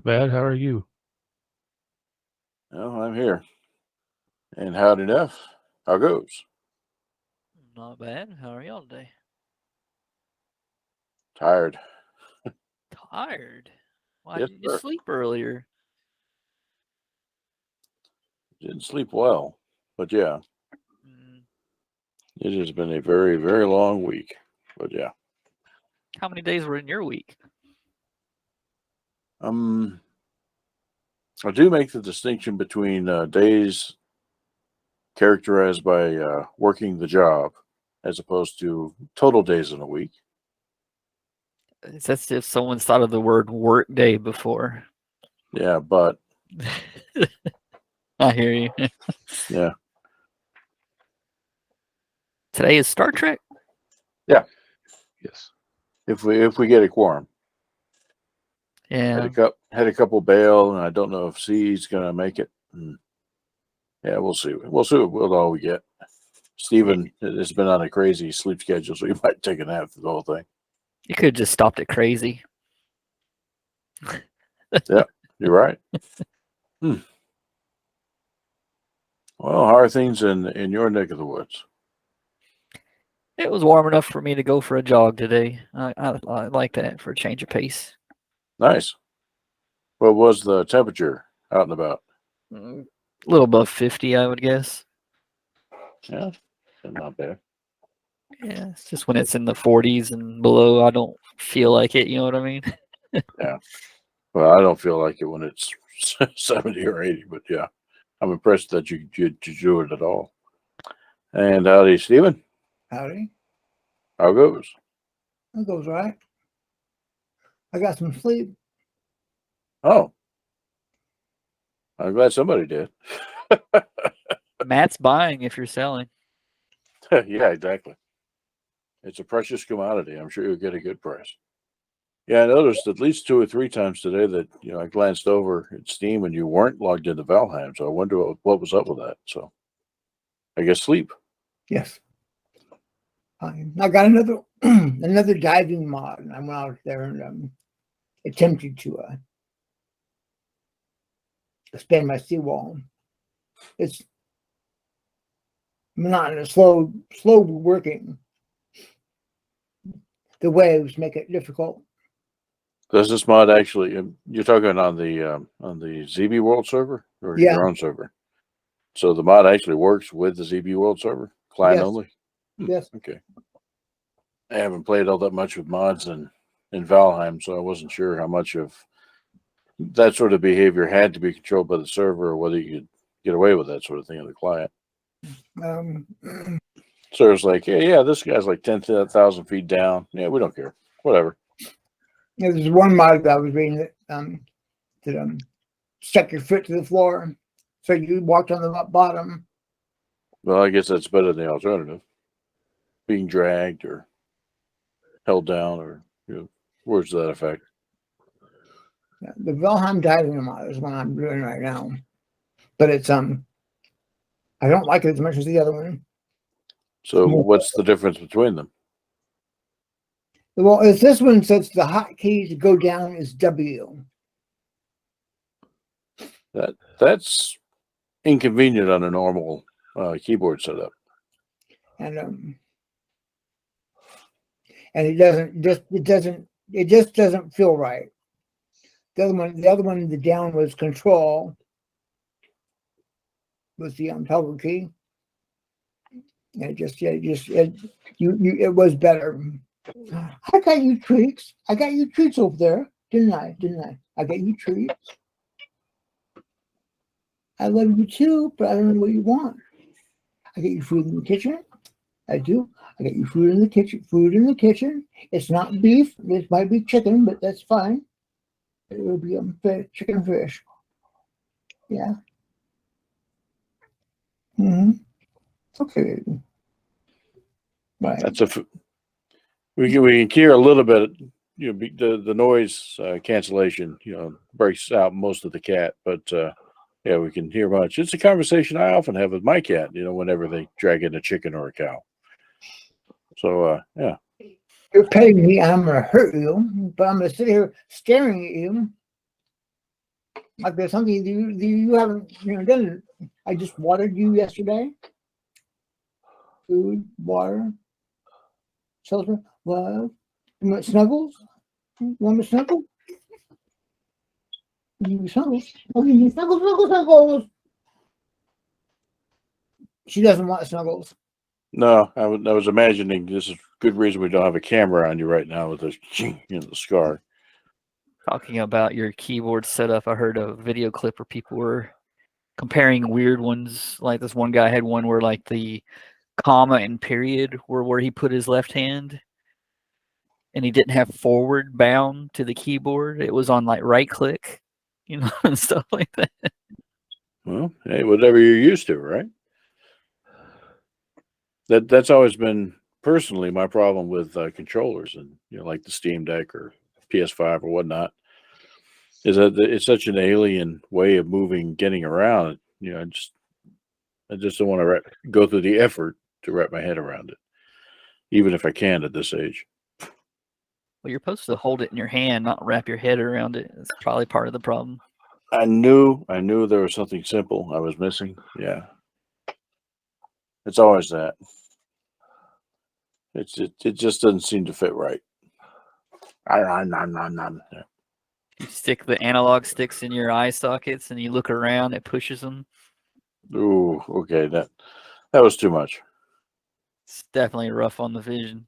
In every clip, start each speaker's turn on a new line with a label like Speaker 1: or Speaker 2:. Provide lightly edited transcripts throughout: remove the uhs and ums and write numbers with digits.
Speaker 1: Not bad. How are you?
Speaker 2: Well, I'm here. And howdy enough. How goes?
Speaker 3: Not bad. How are y'all today?
Speaker 2: Tired.
Speaker 3: Tired. Why
Speaker 2: Yes,
Speaker 3: didn't you
Speaker 2: sir.
Speaker 3: sleep earlier?
Speaker 2: Didn't sleep well. But yeah,
Speaker 3: Mm,
Speaker 2: it has been a very, very long week. But yeah.
Speaker 3: How many days were in your week?
Speaker 2: Um I do make the distinction between days characterized by working the job as opposed to total days in a week.
Speaker 3: It's as if someone's thought of the word work day before.
Speaker 2: Yeah, but
Speaker 3: I hear you.
Speaker 2: yeah.
Speaker 3: Today is Star Trek.
Speaker 2: Yeah.
Speaker 1: Yes.
Speaker 2: If we get a quorum.
Speaker 3: Yeah.
Speaker 2: Had a couple bail, and I don't know if C's gonna make it. Yeah, we'll see. We'll see what all we get. Steven has been on a crazy sleep schedule, so he might take a nap for the whole thing.
Speaker 3: You could have just stopped at crazy.
Speaker 2: Yeah, you're right. Well, how are things in your neck of the woods?
Speaker 3: It was warm enough for me to go for a jog today. I like that for a change of pace.
Speaker 2: Nice. What was the temperature out and about?
Speaker 3: A little above 50, I would guess.
Speaker 2: Yeah, not bad.
Speaker 3: Yeah, it's just when it's in the 40s and below, I don't feel like it. You know what I mean?
Speaker 2: Yeah. Well, I don't feel like it when it's 70 or 80, but yeah, I'm impressed that you do it at all. And howdy, Steven.
Speaker 4: Howdy.
Speaker 2: How goes?
Speaker 4: That goes right. I got some sleep.
Speaker 2: Oh, I'm glad somebody did.
Speaker 3: Matt's buying if you're selling.
Speaker 2: Yeah, exactly. It's a precious commodity. I'm sure you'll get a good price. Yeah, I noticed at least 2 or 3 times today that I glanced over at Steam and you weren't logged into Valheim. So I wonder what was up with that. So I guess sleep.
Speaker 4: Yes. I got another another diving mod, and I went out there and attempted to expand my seawall. It's monotonous, slow working. The waves make it difficult.
Speaker 2: Does this mod actually? You're talking on the ZB World server or
Speaker 4: Yeah.
Speaker 2: your own server? So the mod actually works with the ZB World server, client
Speaker 4: Yes.
Speaker 2: only.
Speaker 4: Yes.
Speaker 2: Okay. I haven't played all that much with mods in Valheim, so I wasn't sure how much of that sort of behavior had to be controlled by the server or whether you could get away with that sort of thing on the client. So it's like, yeah, this guy's like 10,000 feet down. Yeah, we don't care. Whatever.
Speaker 4: Yeah, there's one mod that I was reading that stuck your foot to the floor, so you walked on the bottom.
Speaker 2: Well, I guess that's better than the alternative. Being dragged or held down or words to that effect.
Speaker 4: Yeah, the Valheim diving mod is what I'm doing right now, but it's I don't like it as much as the other one.
Speaker 2: So what's the difference between them?
Speaker 4: Well, as this one says, the hotkey to go down is W.
Speaker 2: That's inconvenient on a normal keyboard setup.
Speaker 4: And it just doesn't feel right. The other one, the down was control was the power key. And it was better. I got you treats. I got you treats over there, didn't I? I got you treats. I love you too, but I don't know what you want. I get you food in the kitchen. I do. I get you food in the kitchen. Food in the kitchen. It's not beef. It might be chicken, but that's fine. It will be chicken fish. Yeah. Okay. Right.
Speaker 2: We can hear a little bit. The noise cancellation. Breaks out most of the cat, but yeah, we can hear much. It's a conversation I often have with my cat. Whenever they drag in a chicken or a cow. So yeah.
Speaker 4: You're petting me, I'm gonna hurt you, but I'm gonna sit here staring at you. like there's something you haven't done. I just watered you yesterday. Food, water, shelter, love. You want snuggles? You want to snuggle? You snuggles. Okay, you snuggles. She doesn't want snuggles.
Speaker 2: No, I was imagining this is good reason we don't have a camera on you right now with this, the scar.
Speaker 3: Talking about your keyboard setup, I heard a video clip where people were comparing weird ones. Like this one guy had one where like the comma and period were where he put his left hand, and he didn't have forward bound to the keyboard. It was on like right click, and stuff like that.
Speaker 2: Well, hey, whatever you're used to, right? That's always been personally my problem with controllers, and like the Steam Deck or PS5 or whatnot, is that it's such an alien way of moving, getting around. I just don't want to go through the effort to wrap my head around it, even if I can at this age.
Speaker 3: Well, you're supposed to hold it in your hand, not wrap your head around it. It's probably part of the problem.
Speaker 2: I knew there was something simple I was missing. Yeah, it's always that. It just doesn't seem to fit right.
Speaker 3: You stick the analog sticks in your eye sockets and you look around, it pushes them.
Speaker 2: Ooh, okay, that was too much.
Speaker 3: It's definitely rough on the vision.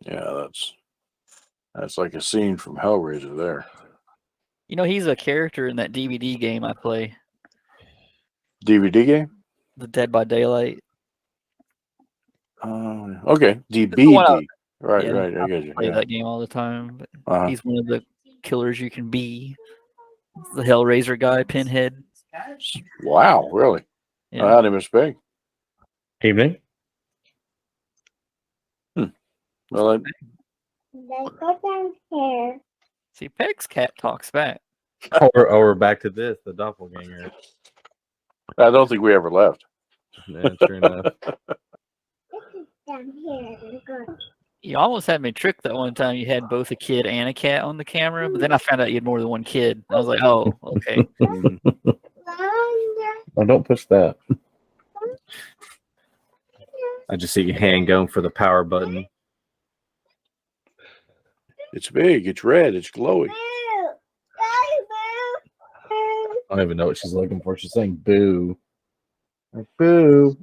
Speaker 2: Yeah, that's like a scene from Hellraiser there.
Speaker 3: He's a character in that DVD game I play,
Speaker 2: DVD game?
Speaker 3: the Dead by Daylight.
Speaker 2: Okay,
Speaker 3: one
Speaker 2: DBD. Right,
Speaker 3: Yeah,
Speaker 2: right. I get you.
Speaker 3: I play
Speaker 2: Yeah.
Speaker 3: that game all the time. But he's one of the killers you can be. The Hellraiser guy, Pinhead.
Speaker 2: Wow, really?
Speaker 3: Yeah.
Speaker 2: I didn't mistake.
Speaker 1: Evening.
Speaker 2: Well,
Speaker 3: See, Peg's cat talks back.
Speaker 1: Or back to this, the doppelganger.
Speaker 2: I don't think we ever left.
Speaker 1: Yeah, true enough.
Speaker 3: You almost had me tricked that one time. You had both a kid and a cat on the camera, but then I found out you had more than one kid. I was like, oh, okay.
Speaker 1: Oh, don't push that. I just see your hand going for the power button.
Speaker 2: It's big. It's red. It's glowy.
Speaker 1: I don't even know what she's looking for. She's saying boo. Like, boo.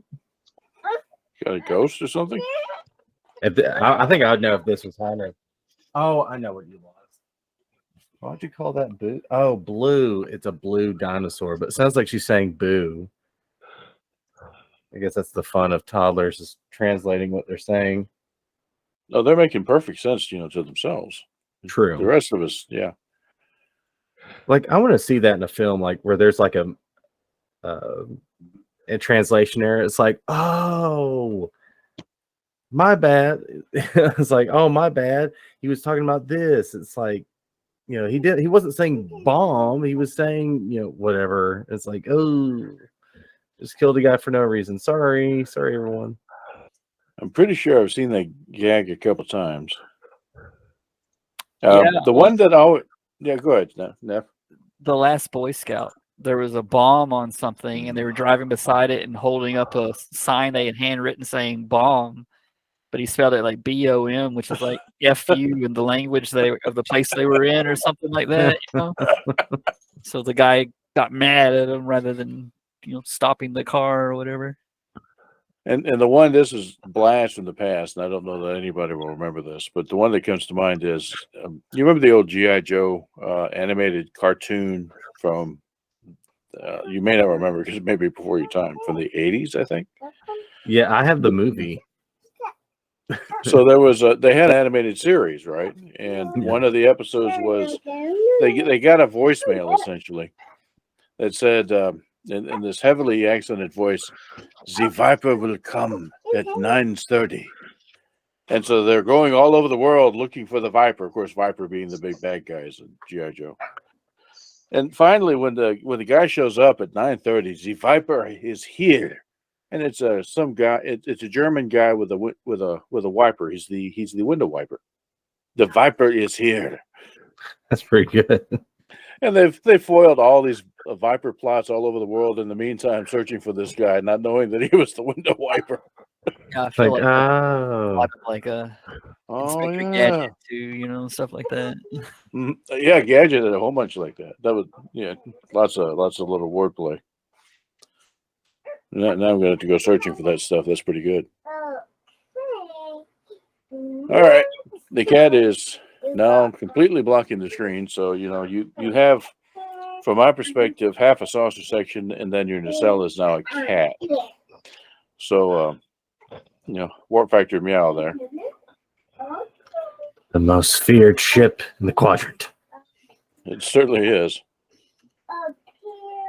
Speaker 2: Got a ghost or something?
Speaker 1: I think I would know if this was Hunter. Oh, I know what you want. Why'd you call that boo? Oh, blue. It's a blue dinosaur, but it sounds like she's saying boo. I guess that's the fun of toddlers, is translating what they're saying.
Speaker 2: No, they're making perfect sense, to themselves.
Speaker 1: True.
Speaker 2: The rest of us, yeah.
Speaker 1: Like, I want to see that in a film, like where there's like a translation error. It's like, oh, my bad. It's like, oh, my bad. He was talking about this. It's like, he wasn't saying bomb. He was saying, whatever. It's like, oh, just killed a guy for no reason. Sorry, everyone.
Speaker 2: I'm pretty sure I've seen that gag a couple times.
Speaker 3: Yeah.
Speaker 2: The one that always, yeah, go ahead, Neff.
Speaker 3: The Last Boy Scout, there was a bomb on something, and they were driving beside it and holding up a sign they had handwritten saying bomb, but he spelled it like BOM, which is like FU in the language of the place they were in or something like that. So the guy got mad at him rather than stopping the car or whatever.
Speaker 2: And the one, this is blast from the past, and I don't know that anybody will remember this, but the one that comes to mind is, you remember the old G.I. Joe animated cartoon from, you may not remember because it may be before your time, from the 80s, I think.
Speaker 1: Yeah, I have the movie.
Speaker 2: So they had an animated series, right? And one of the episodes was, they got a voicemail, essentially, that said, in this heavily accented voice, "The Viper will come at 9:30." And so they're going all over the world looking for the Viper. Of course, Viper being the big bad guys in G.I. Joe. And finally, when the guy shows up at 9:30, the Viper is here, and it's some guy. It's a German guy with a wiper. He's the window wiper. The Viper is here.
Speaker 1: That's pretty good.
Speaker 2: And they've foiled all these Viper plots all over the world in the meantime, searching for this guy, not knowing that he was the window wiper.
Speaker 3: Yeah, I feel
Speaker 1: Like,
Speaker 3: like a
Speaker 1: oh,
Speaker 3: lot of like a
Speaker 2: Oh
Speaker 3: Inspector
Speaker 2: yeah,
Speaker 3: Gadget too, stuff like that.
Speaker 2: Yeah. Gadget had a whole bunch like that. That was lots of little wordplay. Now I'm going to have to go searching for that stuff. That's pretty good. All right, the cat is now completely blocking the screen, so you have, from my perspective, half a saucer section, and then your nacelle is now a cat. So warp factor meow there.
Speaker 1: the most feared ship in the quadrant.
Speaker 2: It certainly is.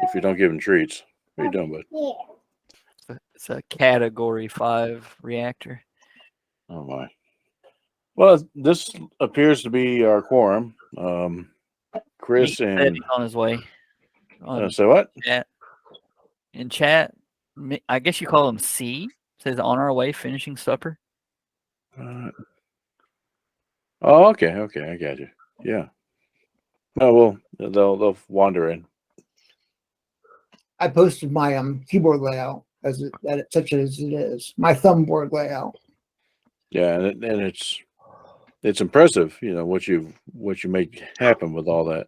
Speaker 2: If you don't give him treats, what are you doing, bud?
Speaker 3: It's a Category 5 reactor.
Speaker 2: Oh my. Well, this appears to be our quorum. Chris
Speaker 3: He said
Speaker 2: and
Speaker 3: he's on his way.
Speaker 2: say what?
Speaker 3: In chat, I guess you call him C. Says on our way, finishing supper.
Speaker 2: Oh, okay, I got you. Yeah. Oh well, they'll wander in.
Speaker 4: I posted my keyboard layout such as it is. My thumb board layout.
Speaker 2: Yeah, and it's impressive, what you make happen with all that.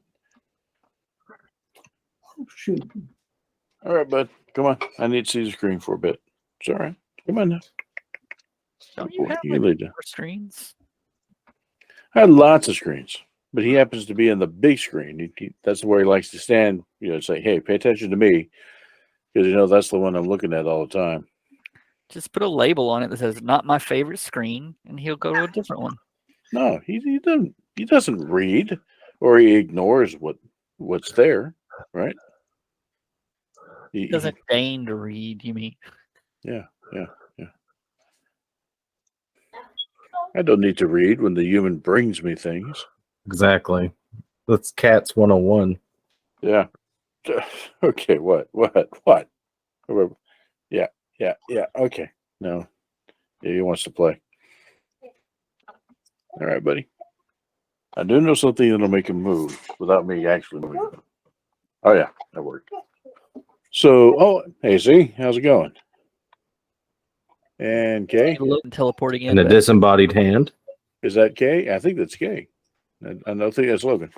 Speaker 4: Oh, shoot.
Speaker 2: All right, bud, come on. I need to see the screen for a bit. It's all right. Come on now.
Speaker 3: Don't you have
Speaker 2: You
Speaker 3: like
Speaker 2: lead
Speaker 3: 4 screens?
Speaker 2: I had lots of screens, but he happens to be in the big screen. That's where he likes to stand. Say, hey, pay attention to me, because that's the one I'm looking at all the time.
Speaker 3: Just put a label on it that says "not my favorite screen," and he'll go to a different one.
Speaker 2: No, he doesn't. He doesn't read, or he ignores what's there, right?
Speaker 3: He doesn't deign to read. You mean?
Speaker 2: Yeah. I don't need to read when the human brings me things.
Speaker 1: Exactly. That's Cats 101.
Speaker 2: Yeah. Okay. What? Yeah. Okay. No. Yeah, he wants to play. All right, buddy. I do know something that'll make him move without me actually moving. Oh yeah, that worked. So, hey, Z, how's it going? And Kay?
Speaker 3: Teleporting in.
Speaker 1: And a disembodied hand.
Speaker 2: Is that Kay? I think that's Kay. I don't think that's Logan.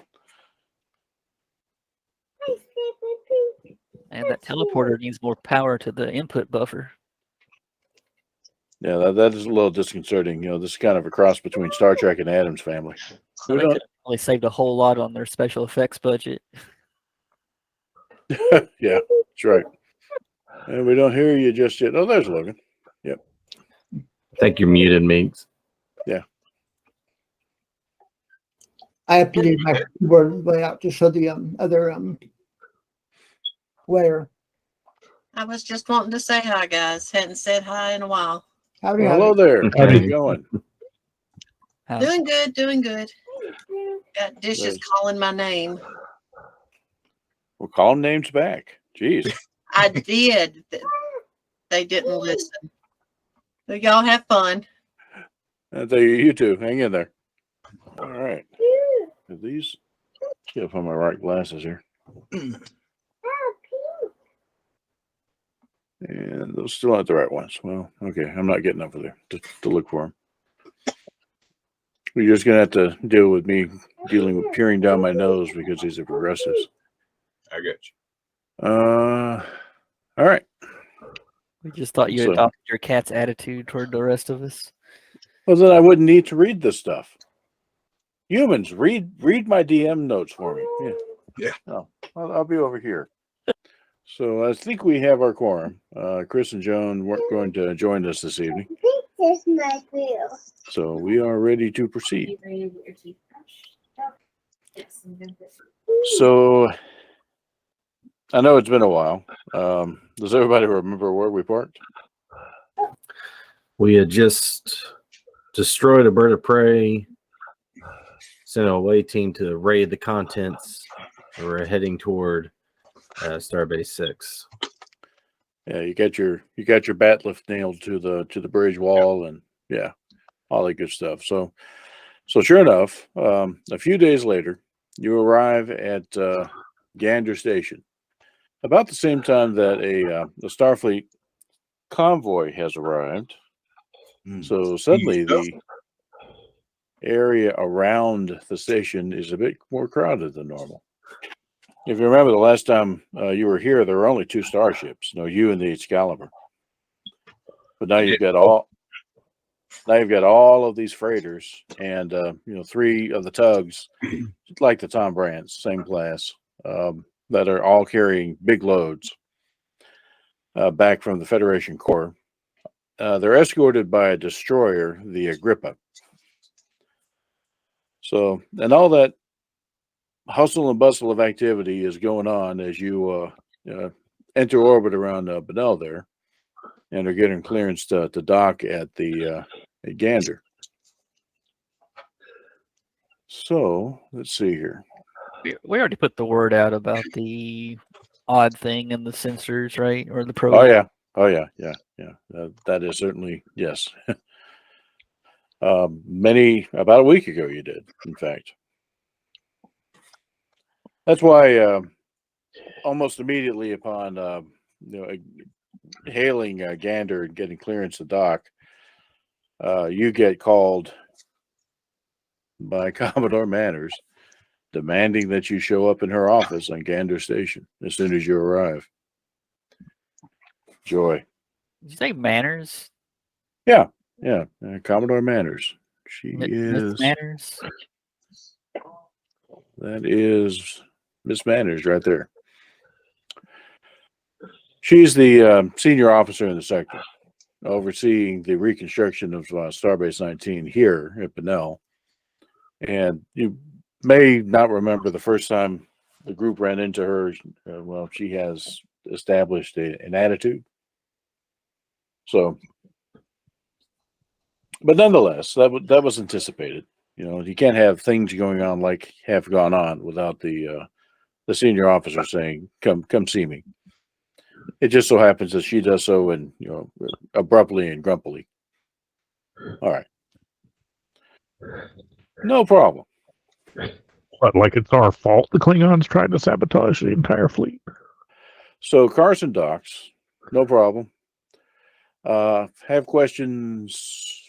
Speaker 3: And that teleporter needs more power to the input buffer.
Speaker 2: Yeah, that is a little disconcerting. This is kind of a cross between Star Trek and Addams Family.
Speaker 3: So they really saved a whole lot on their special effects budget.
Speaker 2: Yeah, that's right. And we don't hear you just yet. Oh, there's Logan. Yep.
Speaker 1: I think you're muted, Meeks.
Speaker 2: Yeah.
Speaker 4: I updated my keyboard layout to show the other layer.
Speaker 5: I was just wanting to say hi, guys. Hadn't said hi in a while.
Speaker 4: Howdy,
Speaker 2: Well, hello
Speaker 4: howdy.
Speaker 2: there. How's it going?
Speaker 5: Doing good. Got dishes calling my name.
Speaker 2: We're calling names back. Jeez.
Speaker 5: I did. They didn't listen. So y'all have fun.
Speaker 2: I tell you too. Hang in there. All right. Are these? See if I'm my right glasses here. And those still aren't the right ones. Well, okay. I'm not getting over there to look for them. You're just gonna have to deal with me dealing with peering down my nose because these are progressives.
Speaker 6: I got you.
Speaker 2: All right.
Speaker 3: We just thought you adopted your cat's attitude toward the rest of us.
Speaker 2: Well, then I wouldn't need to read this stuff. Humans, read my DM notes for me.
Speaker 6: Yeah.
Speaker 2: Oh, I'll be over here. So I think we have our quorum. Chris and Joan weren't going to join us this evening. So we are ready to proceed. So I know it's been a while. Does everybody remember where we parked?
Speaker 1: We had just destroyed a bird of prey, sent an away team to raid the contents. We're heading toward Starbase 6.
Speaker 2: Yeah, you got your bat lift nailed to the bridge wall, and yeah, all that good stuff. So sure enough, a few days later, you arrive at Gander Station about the same time that a Starfleet convoy has arrived. So suddenly the area around the station is a bit more crowded than normal. If you remember the last time you were here, there were only 2 starships, you and the Excalibur. But now you've got all of these freighters and 3 of the tugs, like the Tom Brands, same class, that are all carrying big loads back from the Federation core. They're escorted by a destroyer, the Agrippa. So, and all that hustle and bustle of activity is going on as you enter orbit around Benel there, and are getting clearance to dock at the at Gander. So let's see here.
Speaker 3: We already put the word out about the odd thing in the sensors, right? Or the probe.
Speaker 2: Oh yeah. That is certainly yes. About a week ago, you did, in fact. That's why almost immediately upon hailing Gander and getting clearance to dock, you get called by Commodore Manners, demanding that you show up in her office on Gander Station as soon as you arrive. Joy.
Speaker 3: Did you say Manners?
Speaker 2: Yeah. Commodore Manners. She
Speaker 3: Miss
Speaker 2: is
Speaker 3: Manners.
Speaker 2: That is Miss Manners right there. She's the senior officer in the sector, overseeing the reconstruction of Starbase 19 here at Benel. And you may not remember the first time the group ran into her. Well, she has established an attitude. So, but nonetheless, that was anticipated. You can't have things going on like have gone on without the senior officer saying, "Come see me." It just so happens that she does so, and abruptly and grumpily. All right, no problem.
Speaker 7: But like it's our fault the Klingons tried to sabotage the entire fleet.
Speaker 2: So Carson docks, no problem. Have questions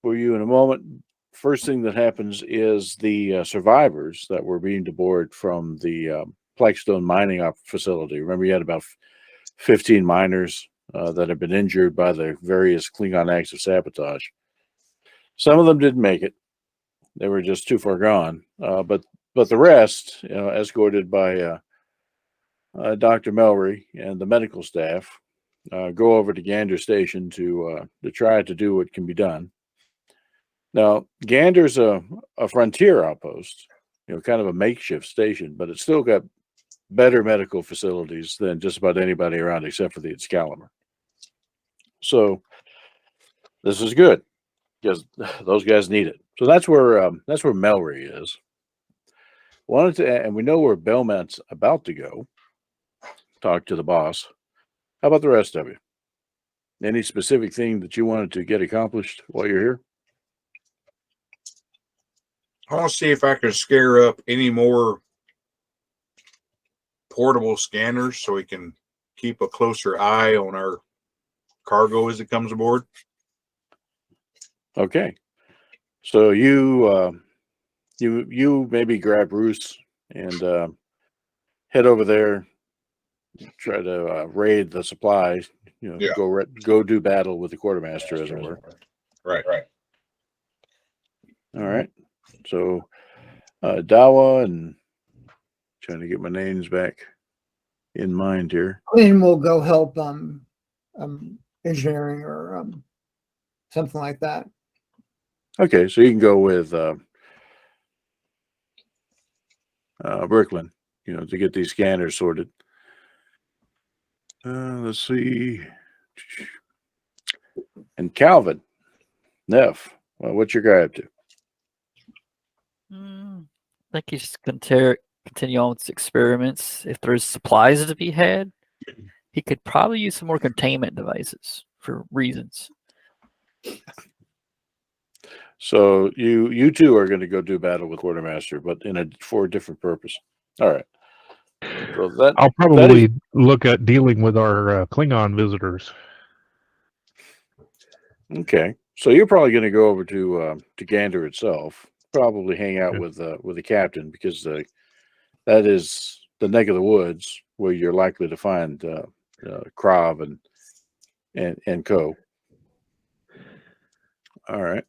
Speaker 2: for you in a moment. First thing that happens is the survivors that were beamed aboard from the Blackstone mining facility. Remember, you had about 15 miners that had been injured by the various Klingon acts of sabotage. Some of them didn't make it; they were just too far gone. But the rest, escorted by Dr. Melry and the medical staff, go over to Gander Station to try to do what can be done. Now, Gander's a frontier outpost, kind of a makeshift station, but it's still got better medical facilities than just about anybody around except for the Excalibur. So this is good because those guys need it. So that's where Melry is. And we know where Belmont's about to go. Talk to the boss. How about the rest of you? Any specific thing that you wanted to get accomplished while you're here?
Speaker 6: I want to see if I can scare up any more portable scanners so we can keep a closer eye on our cargo as it comes aboard.
Speaker 2: Okay. So you maybe grab Bruce and head over there, try to raid the supplies, go do battle with the quartermaster, as it were.
Speaker 6: Right.
Speaker 2: All right. So Dawa, and trying to get my names back in mind here.
Speaker 4: Quinn will go help engineering or something like that.
Speaker 2: Okay, so you can go with Brooklyn, to get these scanners sorted. Let's see. And Calvin, Neff, what's your guy up to?
Speaker 3: I think he's continue on with his experiments. If there's supplies to be had, he could probably use some more containment devices for reasons.
Speaker 2: So you two are going to go do battle with Quartermaster, but for a different purpose. All right. So
Speaker 7: I'll probably look at dealing with our Klingon visitors.
Speaker 2: okay. So you're probably going to go over to Gander itself. Probably hang out
Speaker 7: Okay.
Speaker 2: with the captain, because that is the neck of the woods where you're likely to find Krav and co. All right.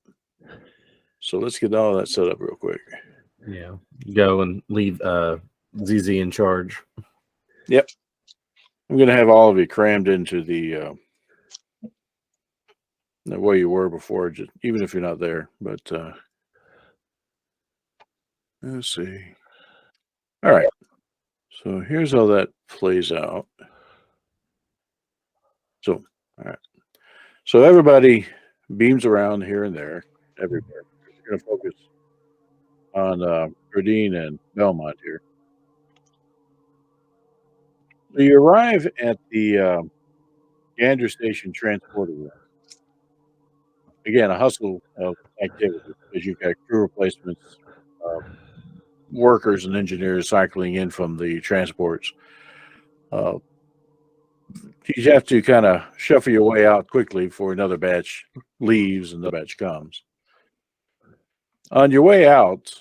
Speaker 2: So let's get all that set up real quick.
Speaker 1: Yeah. Go and leave ZZ in charge.
Speaker 2: Yep. I'm going to have all of you crammed into the way you were before, just even if you're not there. But let's see. All right. So here's how that plays out. So, all right. So everybody beams around here and there, everywhere. We're going to focus on Gerdine and Belmont here. So you arrive at the Gander Station transporter room. Again, a hustle of activity, because you've got crew replacements, workers and engineers cycling in from the transports. You have to kind of shuffle your way out quickly before another batch leaves and another batch comes. On your way out,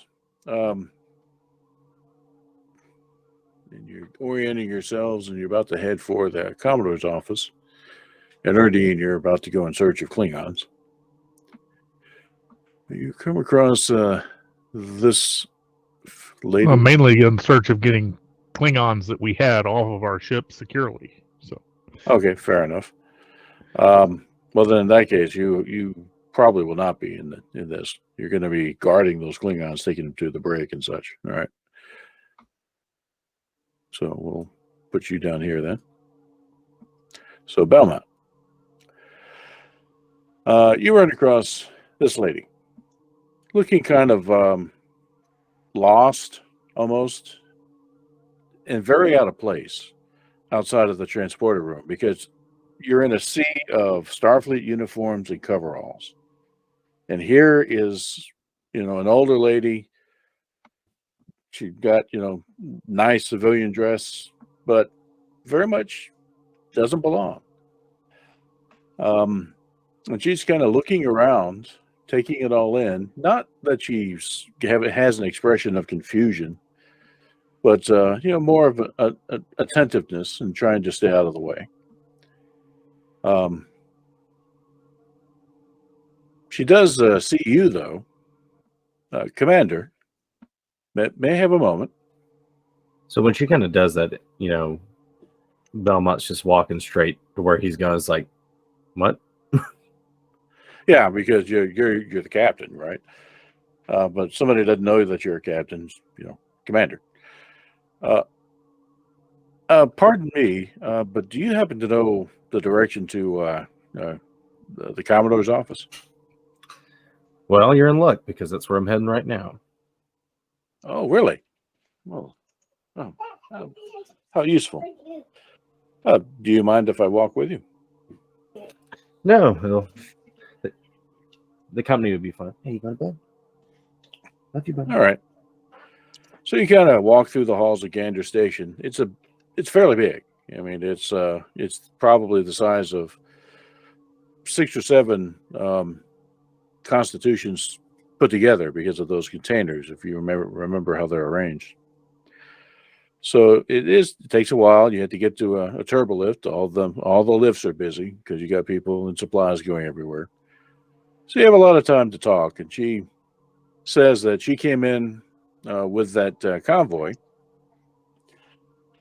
Speaker 2: and you're orienting yourselves, and you're about to head for the Commodore's office. And Erdine, you're about to go in search of Klingons. You come across this lady.
Speaker 7: Mainly in search of getting Klingons that we had off of our ship securely. So
Speaker 2: Okay, fair enough. Well, then in that case, you probably will not be in this. You're going to be guarding those Klingons, taking them to the break and such. All right. So we'll put you down here then. So Belmont, you run across this lady, looking kind of lost, almost, and very out of place outside of the transporter room, because you're in a sea of Starfleet uniforms and coveralls. And here is, an older lady. She got, nice civilian dress, but very much doesn't belong. And she's kind of looking around, taking it all in. Not that she has an expression of confusion, but, more of a attentiveness and trying to stay out of the way. She does see you, though. Commander, may I have a moment?
Speaker 1: So when she kind of does that, Belmont's just walking straight to where he's going. It's like, what?
Speaker 2: Yeah, because you're the captain, right? But somebody doesn't know that you're a captain, commander. Pardon me, but do you happen to know the direction to the Commodore's office?
Speaker 1: Well, you're in luck, because that's where I'm heading right now.
Speaker 2: Oh, really? Well, how useful. Do you mind if I walk with you?
Speaker 1: No, the company would be fine. Hey, you going to bed? Love you, buddy.
Speaker 2: All right. So you kind of walk through the halls of Gander Station. It's fairly big. I mean, it's probably the size of 6 or 7 constitutions put together, because of those containers, if you remember how they're arranged. So it takes a while. You have to get to a turbo lift. All the lifts are busy, because you got people and supplies going everywhere. So you have a lot of time to talk. And she says that she came in with that convoy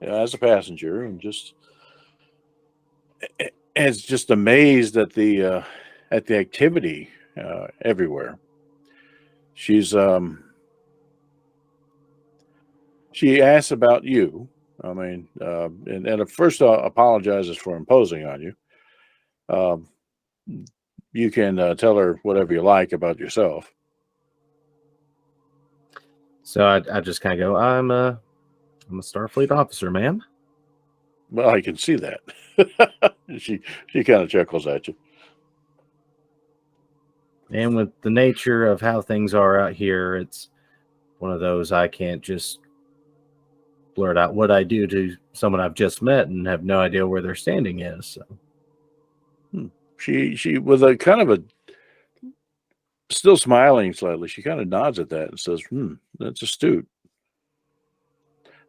Speaker 2: as a passenger, and is just amazed at the activity everywhere. She asks about you. I mean, and at first apologizes for imposing on you. You can tell her whatever you like about yourself.
Speaker 1: So I just kind of go, I'm a Starfleet officer, ma'am.
Speaker 2: Well, I can see that. She kind of chuckles at you.
Speaker 1: And with the nature of how things are out here, it's one of those I can't just blurt out what I do to someone I've just met and have no idea where their standing is. So.
Speaker 2: She with a kind of a still smiling slightly, she kind of nods at that and says, that's astute.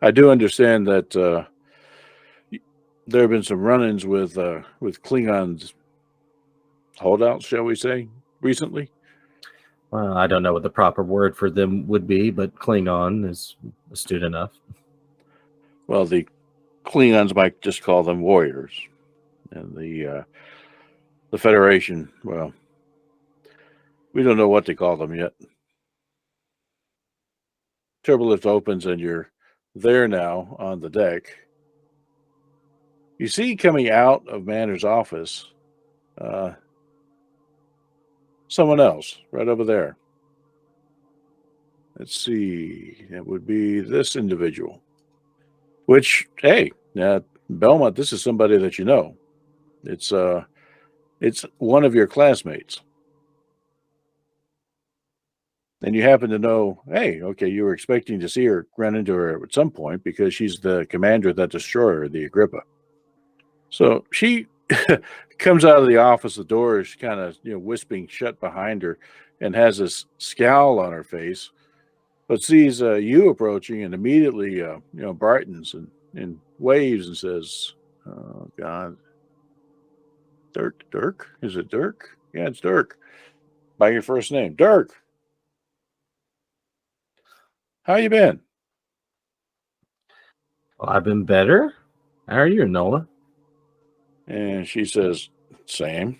Speaker 2: I do understand that there have been some run-ins with Klingons holdouts, shall we say, recently.
Speaker 1: Well, I don't know what the proper word for them would be, but Klingon is astute enough.
Speaker 2: Well, the Klingons might just call them warriors, and the Federation, well, we don't know what to call them yet. Turbolift opens and you're there now on the deck. You see coming out of Manner's office someone else right over there. Let's see. It would be this individual. Which, hey, Belmont, this is somebody that you know. It's one of your classmates. And you happen to know, hey, okay, you were expecting to see her, run into her at some point because she's the commander of that destroyer, the Agrippa. So she comes out of the office, the door is kind of wisping shut behind her, and has this scowl on her face, but sees you approaching and immediately brightens and waves and says, "Oh God, Dirk, is it Dirk? Yeah, it's Dirk. By your first name, Dirk. How you been?"
Speaker 1: Well, I've been better. How are you, Nola?
Speaker 2: And she says, "Same."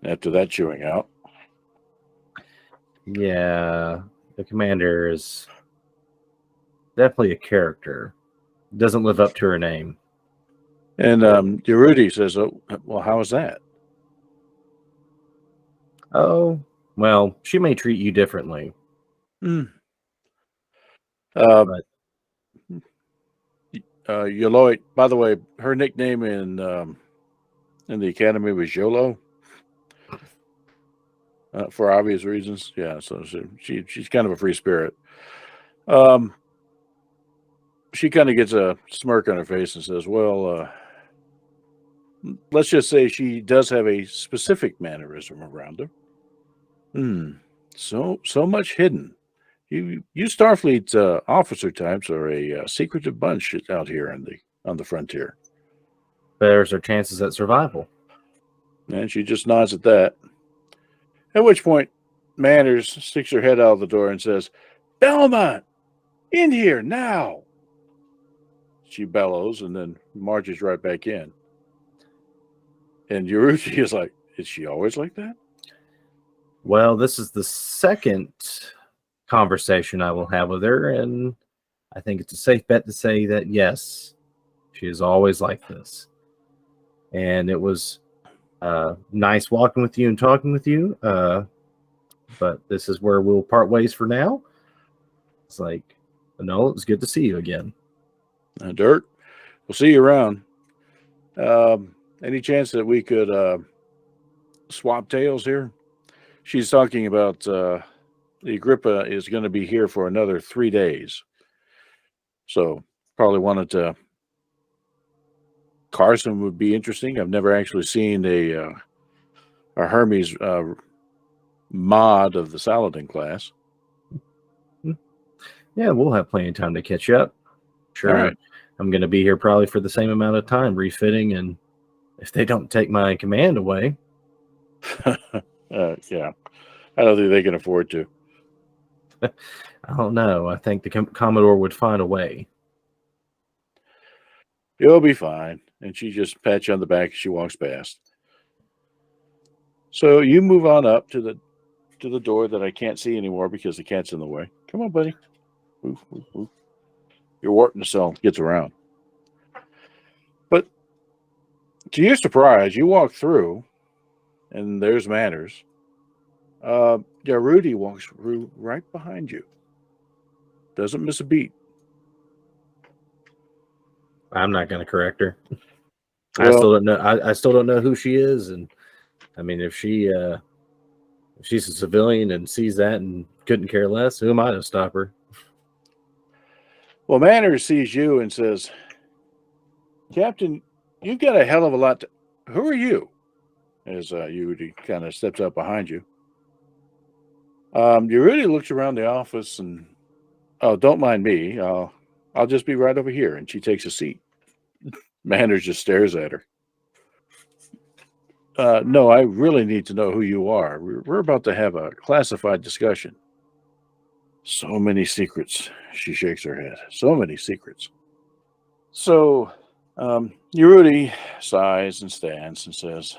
Speaker 2: After that chewing out.
Speaker 1: Yeah, the commander is definitely a character. Doesn't live up to her name.
Speaker 2: And Yerudi says, "Oh, well, how is that?"
Speaker 1: Oh, well, she may treat you differently.
Speaker 2: Yoloit, by the way, her nickname in the academy was Yolo. For obvious reasons. Yeah, so she's kind of a free spirit. She kind of gets a smirk on her face and says, well, let's just say she does have a specific mannerism around her. So much hidden. You Starfleet officer types are a secretive bunch out here on the frontier.
Speaker 1: There's her chances at survival.
Speaker 2: And she just nods at that. At which point, Manners sticks her head out of the door and says, "Belmont, in here now!" She bellows and then marches right back in. And Yurushi is like, "Is she always like that?"
Speaker 1: Well, this is the second conversation I will have with her, and I think it's a safe bet to say that yes, she is always like this. And it was nice walking with you and talking with you, but this is where we'll part ways for now. It's like, no, it's good to see you again.
Speaker 2: Dirk, we'll see you around. Any chance that we could swap tails here? She's talking about the Agrippa is going to be here for another 3 days. So probably wanted to. Carson would be interesting. I've never actually seen a Hermes mod of the Saladin class.
Speaker 1: Yeah, we'll have plenty of time to catch up. Sure.
Speaker 2: All right.
Speaker 1: I'm going to be here probably for the same amount of time refitting, and if they don't take my command away.
Speaker 2: Yeah. I don't think they can afford to.
Speaker 1: I don't know. I think the Commodore would find a way.
Speaker 2: You'll be fine. And she just pats you on the back as she walks past. So you move on up to the door that I can't see anymore because the cat's in the way. Come on, buddy. Oof, oof, oof. Your Wharton cell gets around. But to your surprise, you walk through, and there's Manners. Rudy walks right behind you. Doesn't miss a beat.
Speaker 1: I'm not going to correct her.
Speaker 2: Well,
Speaker 1: I still don't know who she is, and I mean, if she If she's a civilian and sees that and couldn't care less, who am I to stop her?
Speaker 2: Well, Manners sees you and says, Captain, you've got a hell of a lot to... Who are you? As Yuri kind of steps up behind you. Yuri looks around the office and, oh, don't mind me. I'll just be right over here. And she takes a seat. Manners just stares at her. No, I really need to know who you are. We're about to have a classified discussion. So many secrets. She shakes her head. So many secrets. So, Yuri sighs and stands and says,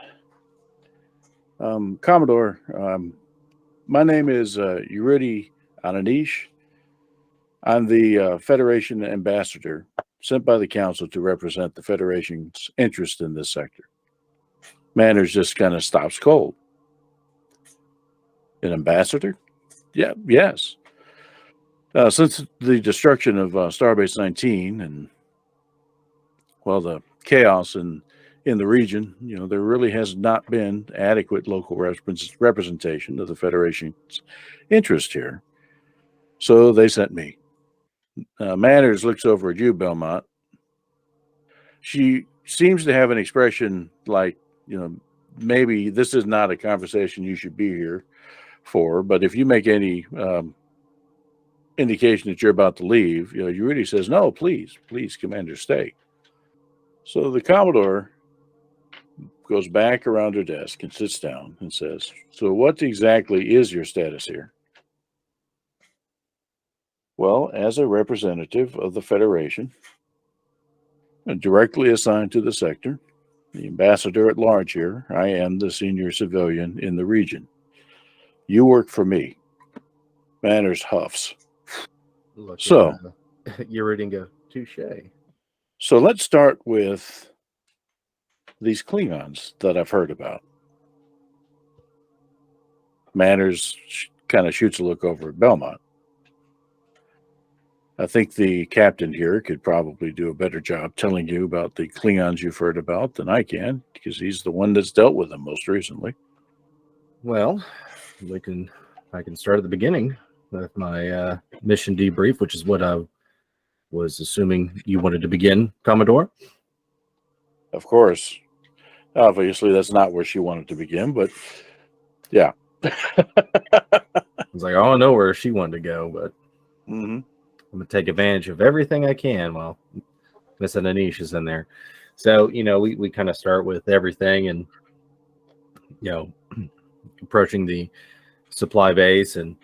Speaker 2: Commodore, my name is Yuri Ananish. I'm the Federation ambassador sent by the Council to represent the Federation's interest in this sector. Manners just kind of stops cold. An ambassador? Yeah, yes. Since the destruction of Starbase 19 and, well, the chaos in the region, there really has not been adequate local representation of the Federation's interest here. So they sent me. Manners looks over at you, Belmont. She seems to have an expression like, maybe this is not a conversation you should be here for, but if you make any indication that you're about to leave, Yuri says, no, please, Commander, stay. So the Commodore goes back around her desk and sits down and says, so what exactly is your status here? Well, as a representative of the Federation, directly assigned to the sector, the ambassador at large here, I am the senior civilian in the region. You work for me. Manners huffs.
Speaker 1: Look,
Speaker 2: So,
Speaker 1: you're reading go, touche.
Speaker 2: So let's start with these Klingons that I've heard about. Manners kind of shoots a look over at Belmont. I think the captain here could probably do a better job telling you about the Klingons you've heard about than I can, because he's the one that's dealt with them most recently.
Speaker 1: Well, I can start at the beginning with my mission debrief, which is what I was assuming you wanted to begin, Commodore.
Speaker 2: Of course. Obviously, that's not where she wanted to begin, but yeah.
Speaker 1: I was like, I don't know where she wanted to go, but
Speaker 2: I'm
Speaker 1: going to take advantage of everything I can while Miss Anish is in there. So, we kind of start with everything and, approaching the supply base and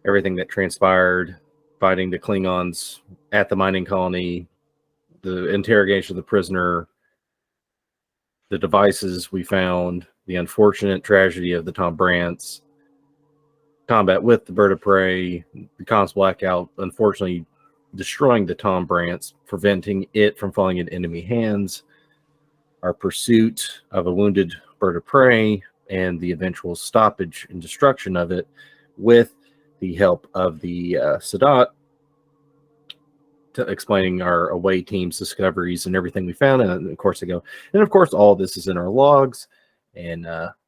Speaker 1: everything that transpired, fighting the Klingons at the mining colony, the interrogation of the prisoner, the devices we found, the unfortunate tragedy of the Tom Brants, combat with the bird of prey, the comms blackout, unfortunately destroying the Tom Brants, preventing it from falling in enemy hands, our pursuit of a wounded bird of prey, and the eventual stoppage and destruction of it with the help of the Sadat, explaining our away team's discoveries and everything we found. And of course, all this is in our logs. And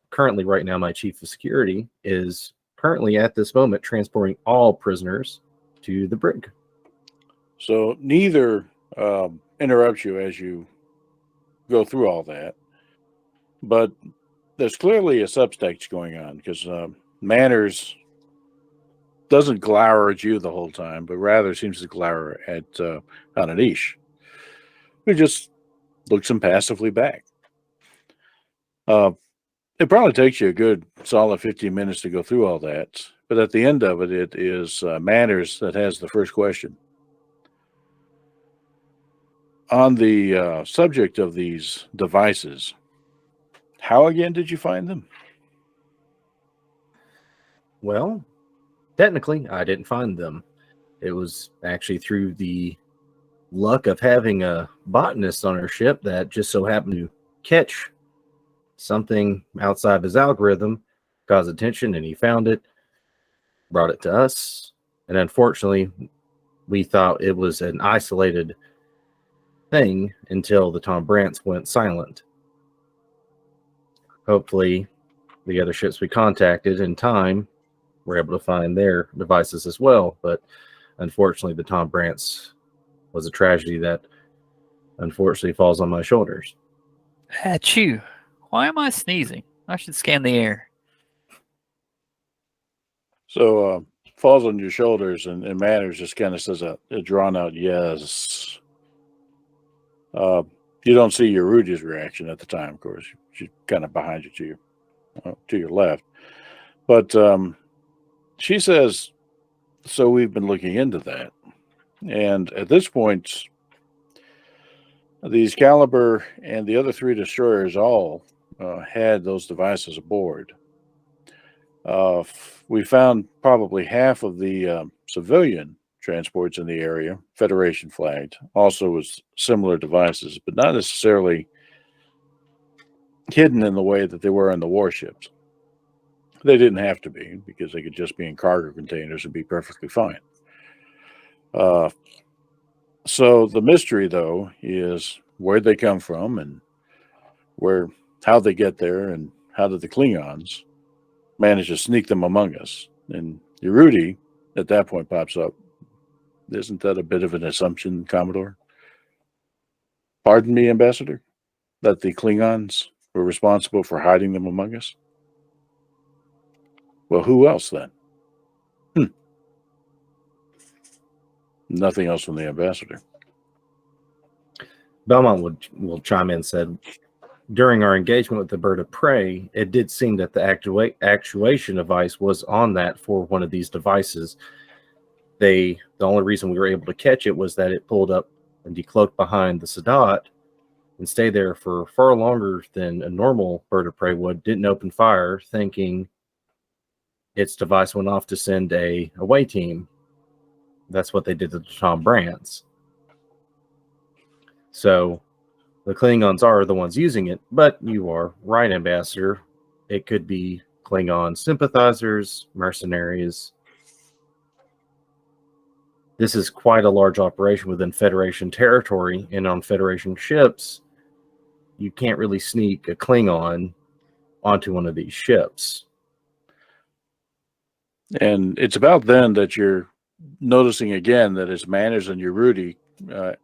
Speaker 1: currently, right now, my chief of security is currently at this moment transporting all prisoners to the brig.
Speaker 2: So neither interrupts you as you go through all that, but there's clearly a subtext going on, because Manners doesn't glower at you the whole time, but rather seems to glower at Ananish, who just looks impassively back. It probably takes you a good solid 15 minutes to go through all that, but at the end of it, it is Manners that has the first question. On the subject of these devices, how again did you find them?
Speaker 1: Well, technically, I didn't find them. It was actually through the luck of having a botanist on our ship that just so happened to catch something outside of his algorithm, caused attention, and he found it, brought it to us. And unfortunately, we thought it was an isolated thing until the Tom Brants went silent. Hopefully, the other ships we contacted in time were able to find their devices as well. But unfortunately, the Tom Brant's was a tragedy that unfortunately falls on my shoulders.
Speaker 3: Achoo. Why am I sneezing? I should scan the air.
Speaker 2: So falls on your shoulders, and Manners just kind of says a drawn out yes. You don't see your Rudy's reaction at the time, of course. She's kind of behind you to your left. But she says, so we've been looking into that. And at this point, the Excalibur and the other 3 destroyers all had those devices aboard. We found probably half of the civilian transports in the area, Federation flagged, also with similar devices, but not necessarily hidden in the way that they were in the warships. They didn't have to be, because they could just be in cargo containers and be perfectly fine. So the mystery, though, is where'd they come from, and how'd they get there, and how did the Klingons manage to sneak them among us? And Rudy, at that point, pops up. Isn't that a bit of an assumption, Commodore? Pardon me, Ambassador? That the Klingons were responsible for hiding them among us? Well, who else then? Nothing else from the Ambassador.
Speaker 1: Belmont will chime in and said, during our engagement with the bird of prey, it did seem that the actuation device was on that for one of these devices. The only reason we were able to catch it was that it pulled up and decloaked behind the Sadat and stayed there for far longer than a normal bird of prey would. Didn't open fire, thinking its device went off to send a away team. That's what they did to the Tom Brants. So the Klingons are the ones using it, but you are right, Ambassador. It could be Klingon sympathizers, mercenaries. This is quite a large operation within Federation territory, and on Federation ships, you can't really sneak a Klingon onto one of these ships.
Speaker 2: And it's about then that you're noticing again that it's Manners and Rudy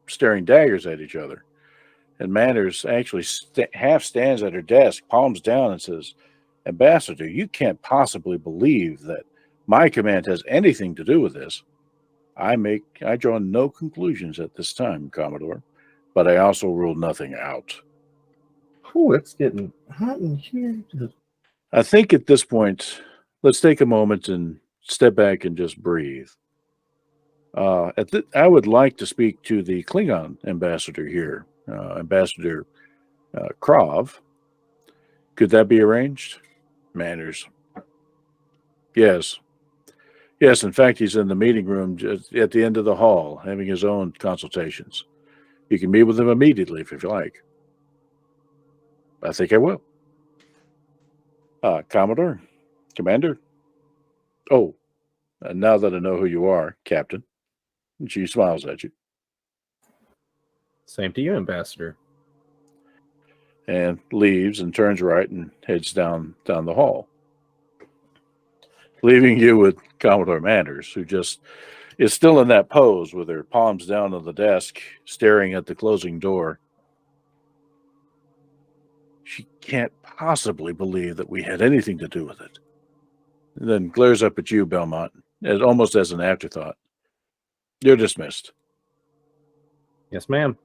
Speaker 2: staring daggers at each other. And Manners actually half stands at her desk, palms down, and says, Ambassador, you can't possibly believe that my command has anything to do with this. I draw no conclusions at this time, Commodore, but I also rule nothing out.
Speaker 1: Oh, it's getting hot in here.
Speaker 2: I think at this point, let's take a moment and step back and just breathe. I would like to speak to the Klingon ambassador here, Ambassador Krov. Could that be arranged? Manners. Yes. Yes, in fact, he's in the meeting room just at the end of the hall, having his own consultations. You can meet with him immediately if you like. I think I will. Commodore? Commander? Oh, now that I know who you are, Captain. And she smiles at you.
Speaker 1: Same to you, Ambassador.
Speaker 2: And leaves and turns right and heads down the hall, leaving you with Commodore Manners, who just is still in that pose with her palms down on the desk, staring at the closing door. She can't possibly believe that we had anything to do with it. And then glares up at you, Belmont, almost as an afterthought. You're dismissed.
Speaker 1: Yes, ma'am.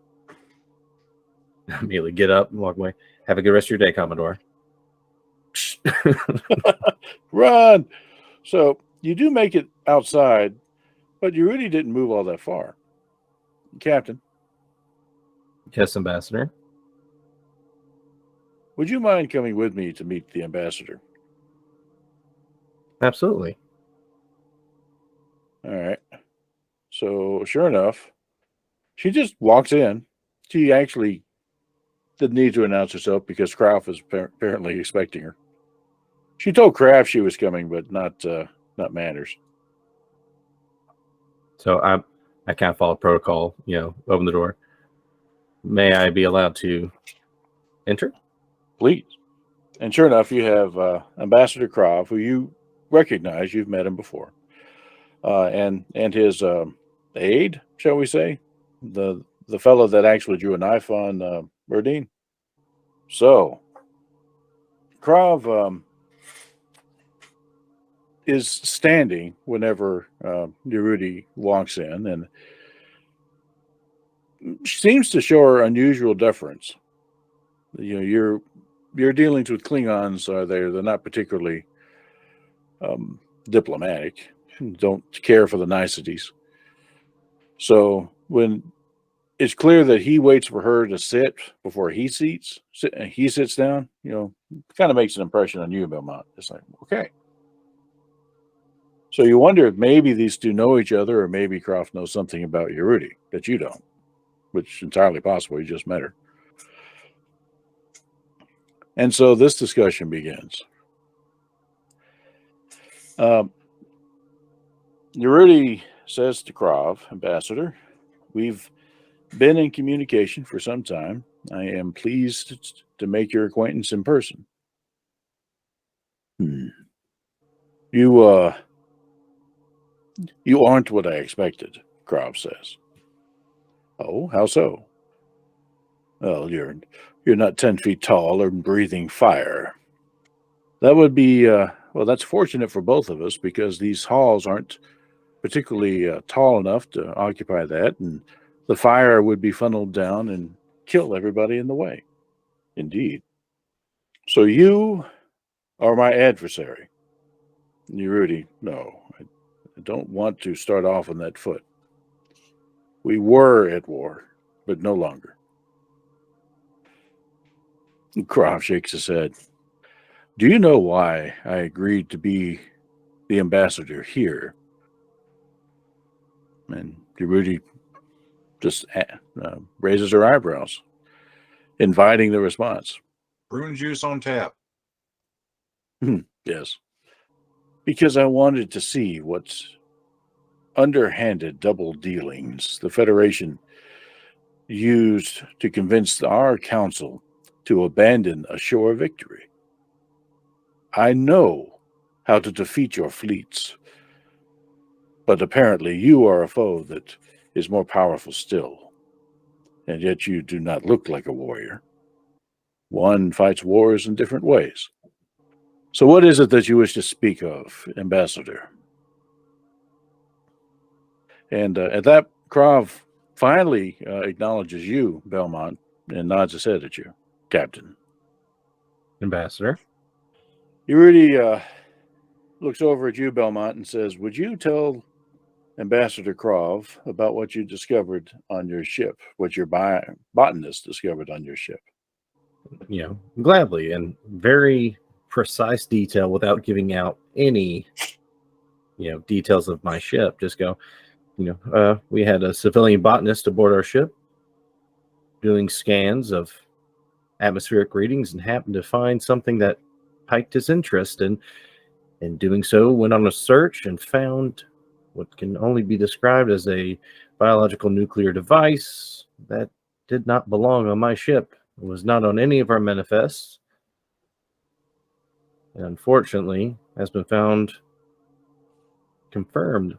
Speaker 1: Immediately get up and walk away. Have a good rest of your day, Commodore.
Speaker 2: Run! So you do make it outside, but you really didn't move all that far. Captain.
Speaker 1: Yes, Ambassador.
Speaker 2: Would you mind coming with me to meet the ambassador?
Speaker 1: Absolutely.
Speaker 2: All right. So sure enough, she just walks in. She actually didn't need to announce herself because Kraft was apparently expecting her. She told Kraft she was coming, but not Manners.
Speaker 1: So I can't follow protocol, open the door. May I be allowed to enter?
Speaker 2: Please. And sure enough, you have Ambassador Krav, who you recognize. You've met him before, and his aide, shall we say, the fellow that actually drew a knife on Burdine. So, Krav is standing whenever Yerudi walks in, and seems to show her unusual deference. You know, your dealings with Klingons are they're not particularly diplomatic. Don't care for the niceties. So when it's clear that he waits for her to sit before he sits down, you know, kind of makes an impression on you, Belmont. It's like, okay. So you wonder if maybe these two know each other, or maybe Croft knows something about Yerudi that you don't, which is entirely possible. You just met her. And so this discussion begins. Yerudi says to Krav, Ambassador, we've been in communication for some time. I am pleased to make your acquaintance in person. You aren't what I expected, Krav says. Oh, how so? Well, you're not 10 feet tall or breathing fire. That would be, well, that's fortunate for both of us because these halls aren't particularly tall enough to occupy that, and the fire would be funneled down and kill everybody in the way. Indeed. So you are my adversary. Yerudi, no, I don't want to start off on that foot. We were at war, but no longer. Krav shakes his head. Do you know why I agreed to be the ambassador here? And Yerudi just raises her eyebrows, inviting the response.
Speaker 6: Prune juice on tap.
Speaker 2: Yes. Because I wanted to see what underhanded double dealings the Federation used to convince our council to abandon a sure victory. I know how to defeat your fleets, but apparently you are a foe that is more powerful still, and yet you do not look like a warrior. One fights wars in different ways. So what is it that you wish to speak of, Ambassador? And at that, Krav finally acknowledges you, Belmont, and nods his head at you, Captain.
Speaker 1: Ambassador.
Speaker 2: He really looks over at you, Belmont, and says, would you tell Ambassador Krav about what you discovered on your ship, what your botanist discovered on your ship?
Speaker 1: You know, gladly, and very precise detail without giving out any, details of my ship. Just go, we had a civilian botanist aboard our ship doing scans of atmospheric readings and happened to find something that piqued his interest, and in doing so went on a search and found what can only be described as a biological nuclear device that did not belong on my ship. It was not on any of our manifests, and unfortunately has been found confirmed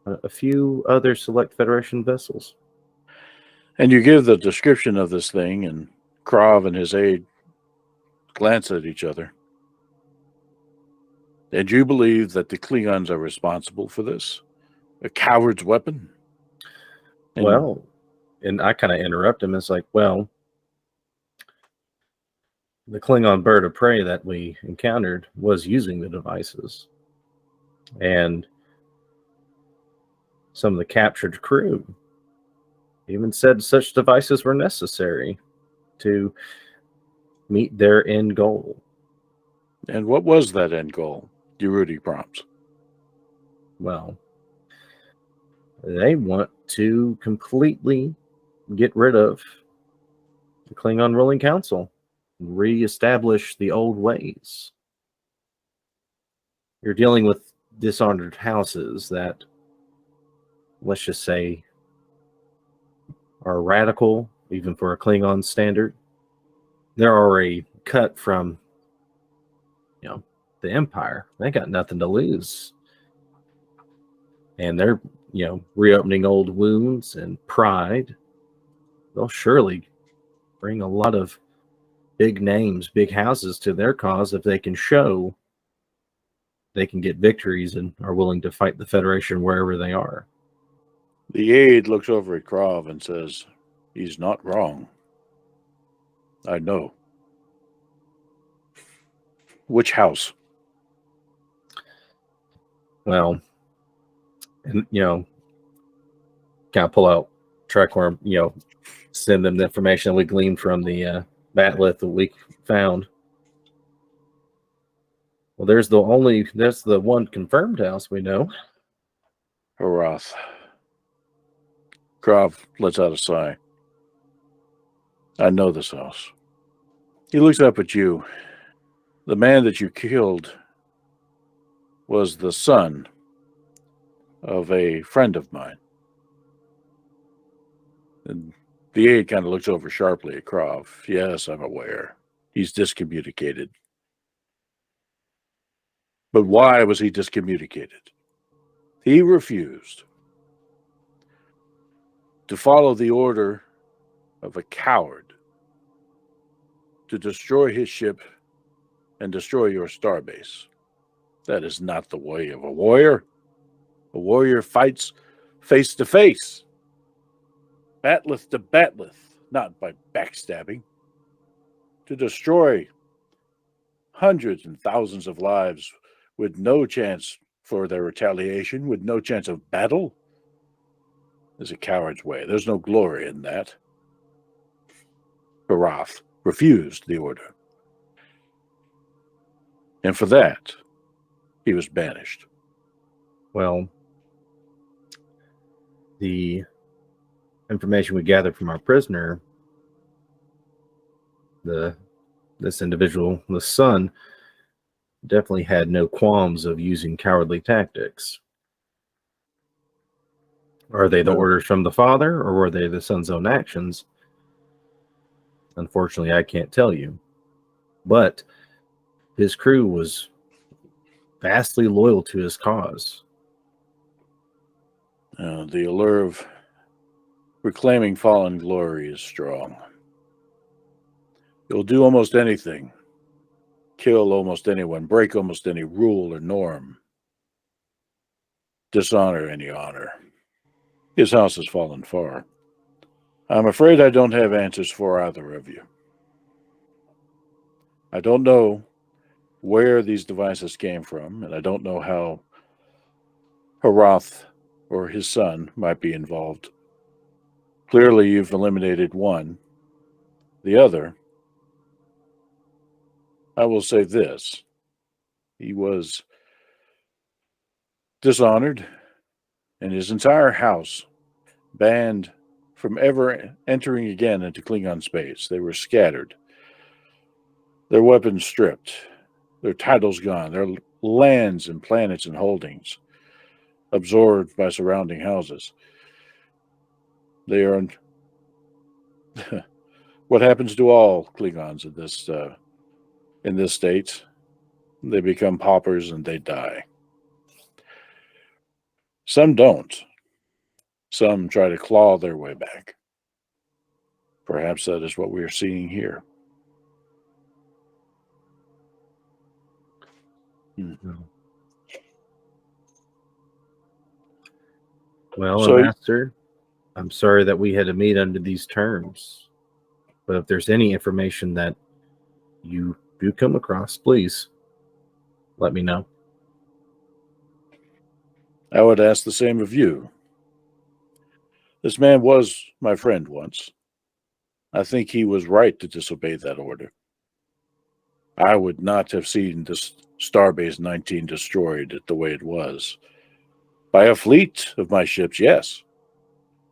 Speaker 1: on a few other select Federation vessels.
Speaker 2: And you give the description of this thing, and Krav and his aide glance at each other. And you believe that the Klingons are responsible for this? A coward's weapon?
Speaker 1: And and I kind of interrupt him. It's like, well, the Klingon bird of prey that we encountered was using the devices. And some of the captured crew even said such devices were necessary to meet their end goal.
Speaker 2: And what was that end goal? Yerudi prompts.
Speaker 1: Well, they want to completely get rid of the Klingon ruling council, reestablish the old ways. You're dealing with dishonored houses that, let's just say, are radical, even for a Klingon standard. They're already cut from the Empire. They got nothing to lose. And they're, reopening old wounds and pride. They'll surely bring a lot of big names, big houses to their cause if they can show they can get victories and are willing to fight the Federation wherever they are.
Speaker 2: The aide looks over at Krav and says, "He's not wrong. I know." Which house?
Speaker 1: Well, and kind of pull out Tricorn, send them the information we gleaned from the batlith that we found. Well, that's the one confirmed house we know.
Speaker 2: Harath. Krav lets out a sigh. "I know this house." He looks up at you. "The man that you killed was the son of a friend of mine." And the aide kind of looks over sharply at Krav. "Yes, I'm aware. He's discommunicated." But why was he discommunicated? He refused to follow the order of a coward to destroy his ship and destroy your starbase. That is not the way of a warrior. A warrior fights face to face, batleth to batleth, not by backstabbing. To destroy hundreds and thousands of lives with no chance for their retaliation, with no chance of battle, is a coward's way. There's no glory in that. Harath refused the order. And for that, he was banished.
Speaker 1: Well, the information we gathered from our prisoner, this individual, the son, definitely had no qualms of using cowardly tactics. Are they the orders from the father, or were they the son's own actions? Unfortunately, I can't tell you. But his crew was vastly loyal to his cause.
Speaker 2: The allure of reclaiming fallen glory is strong. You'll do almost anything, kill almost anyone, break almost any rule or norm, dishonor any honor. His house has fallen far. I'm afraid I don't have answers for either of you. I don't know where these devices came from, and I don't know how Harath or his son might be involved. Clearly, you've eliminated one. The other, I will say this: he was dishonored, and his entire house banned from ever entering again into Klingon space. They were scattered, their weapons stripped, their titles gone, their lands and planets and holdings absorbed by surrounding houses. They are what happens to all Klingons in this state. They become paupers and they die. Some don't. Some try to claw their way back. Perhaps that is what we are seeing here.
Speaker 1: Well,
Speaker 2: So-
Speaker 1: Master, I'm sorry that we had to meet under these terms. But if there's any information that you do come across, please let me know.
Speaker 2: I would ask the same of you. This man was my friend once. I think he was right to disobey that order. I would not have seen this Starbase 19 destroyed the way it was. By a fleet of my ships, yes,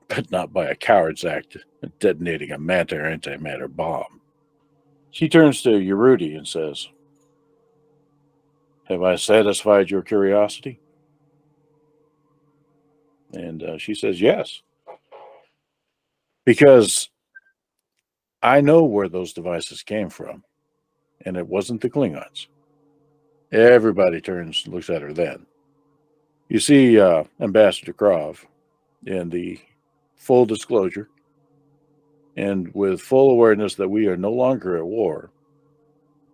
Speaker 2: but not by a coward's act of detonating a matter antimatter bomb. She turns to Yerudi and says, "Have I satisfied your curiosity?" And she says, "Yes. Because I know where those devices came from, and it wasn't the Klingons. Everybody turns and looks at her then. You see Ambassador Krav in the full disclosure and with full awareness that we are no longer at war.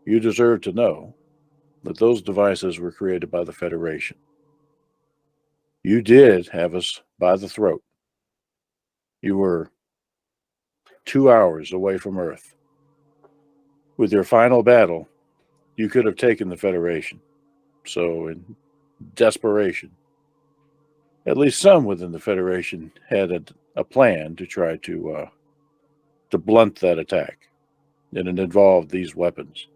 Speaker 2: You deserve to know that those devices were created by the Federation. You did have us by the throat. You were 2 hours away from Earth. With your final battle, you could have taken the Federation. So, in desperation, at least some within the Federation had a plan to try to blunt that attack. And it involved these weapons.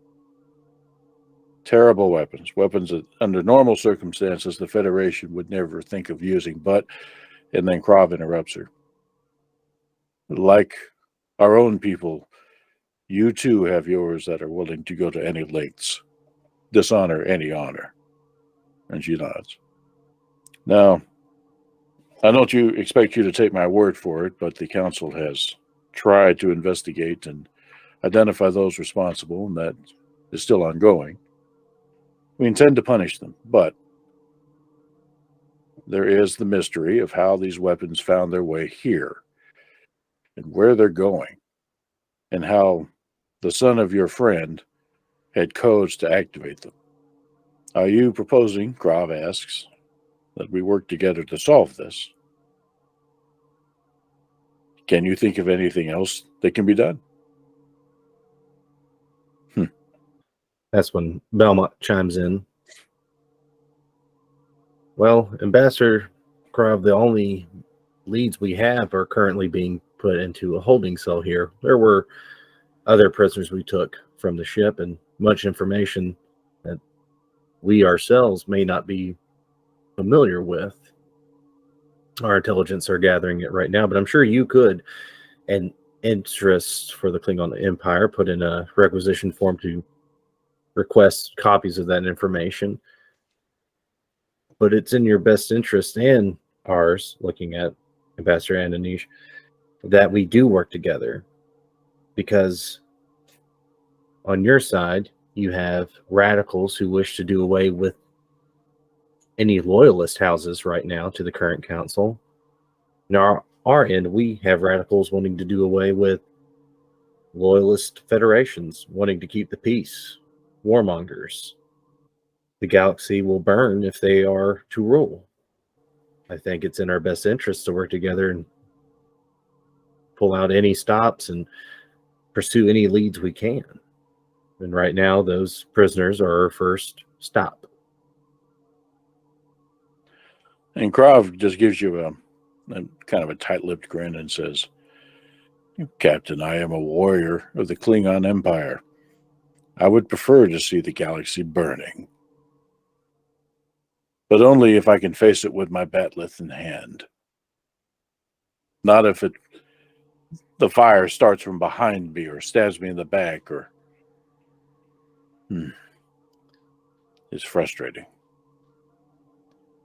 Speaker 2: Terrible weapons. Weapons that, under normal circumstances, the Federation would never think of using. And then Krav interrupts her. Like our own people, you too have yours that are willing to go to any lengths, dishonor any honor. And she nods. Now, I don't expect you to take my word for it, but the Council has tried to investigate and identify those responsible, and that is still ongoing. We intend to punish them, but there is the mystery of how these weapons found their way here and where they're going, and how the son of your friend had codes to activate them. Are you proposing, Krav asks, that we work together to solve this? Can you think of anything else that can be done?
Speaker 1: That's when Belmont chimes in. Well, Ambassador Krav, the only leads we have are currently being put into a holding cell here. There were other prisoners we took from the ship and much information that we ourselves may not be familiar with. Our intelligence are gathering it right now, but I'm sure you could, and interest for the Klingon Empire, put in a requisition form to request copies of that information. But it's in your best interest and ours, looking at Ambassador Andanish, that we do work together, because on your side you have radicals who wish to do away with any loyalist houses right now to the current council. Now, our end, we have radicals wanting to do away with loyalist federations, wanting to keep the peace, warmongers. The galaxy will burn if they are to rule. I think it's in our best interest to work together and pull out any stops and pursue any leads we can. And right now, those prisoners are our first stop.
Speaker 2: And Krav just gives you a kind of a tight-lipped grin and says, Captain, I am a warrior of the Klingon Empire. I would prefer to see the galaxy burning, but only if I can face it with my bat'leth in hand. Not if the fire starts from behind me or stabs me in the back or... It's frustrating.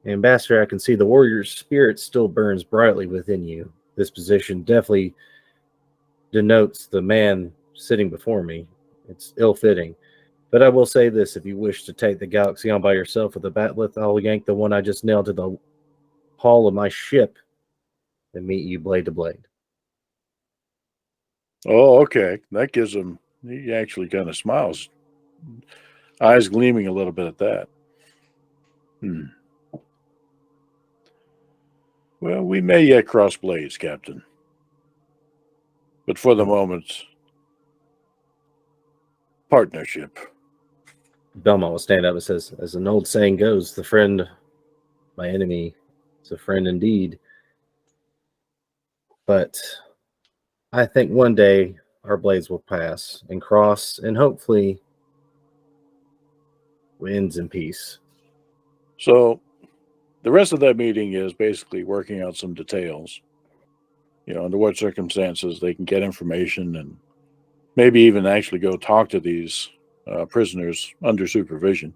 Speaker 1: Ambassador, I can see the warrior's spirit still burns brightly within you. This position definitely denotes the man sitting before me. It's ill-fitting. But I will say this, if you wish to take the galaxy on by yourself with a bat'leth, I'll yank the one I just nailed to the hull of my ship and meet you blade to blade.
Speaker 2: Oh, okay. That gives him... He actually kind of smiles. Eyes gleaming a little bit at that. Well, we may yet cross blades, Captain. But for the moment, partnership.
Speaker 1: Belmont will stand up and says, as an old saying goes, the friend, my enemy, is a friend indeed. But I think one day our blades will pass and cross, and hopefully ends in peace.
Speaker 2: So the rest of that meeting is basically working out some details. Under what circumstances they can get information and maybe even actually go talk to these prisoners under supervision.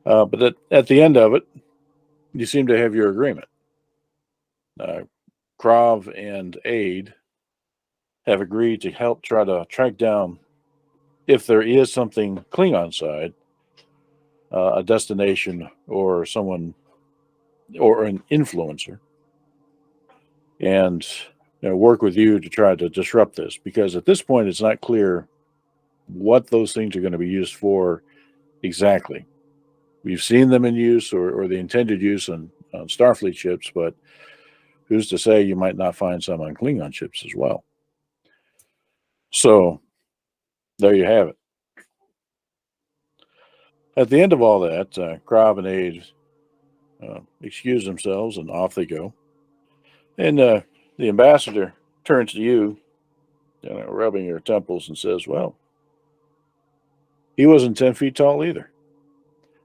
Speaker 2: But at the end of it, you seem to have your agreement. Krav and Aid have agreed to help try to track down, if there is something Klingon side, a destination or someone or an influencer, and work with you to try to disrupt this, because at this point it's not clear what those things are going to be used for exactly. We've seen them in use or the intended use on Starfleet ships, but who's to say you might not find some on Klingon ships as well? So there you have it. At the end of all that, Krav and Aid excuse themselves and off they go. And the ambassador turns to you, rubbing your temples, and says, well, he wasn't 10 feet tall either.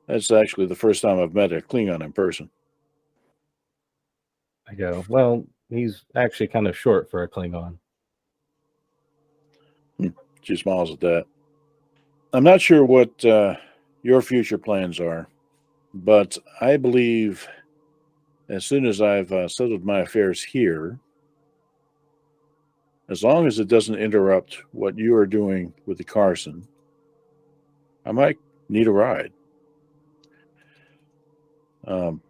Speaker 2: That's actually the first time I've met a Klingon in person.
Speaker 1: I go, well, he's actually kind of short for a Klingon.
Speaker 2: She smiles at that. I'm not sure what your future plans are, but I believe as soon as I've settled my affairs here, as long as it doesn't interrupt what you are doing with the Carson, I might need a ride. And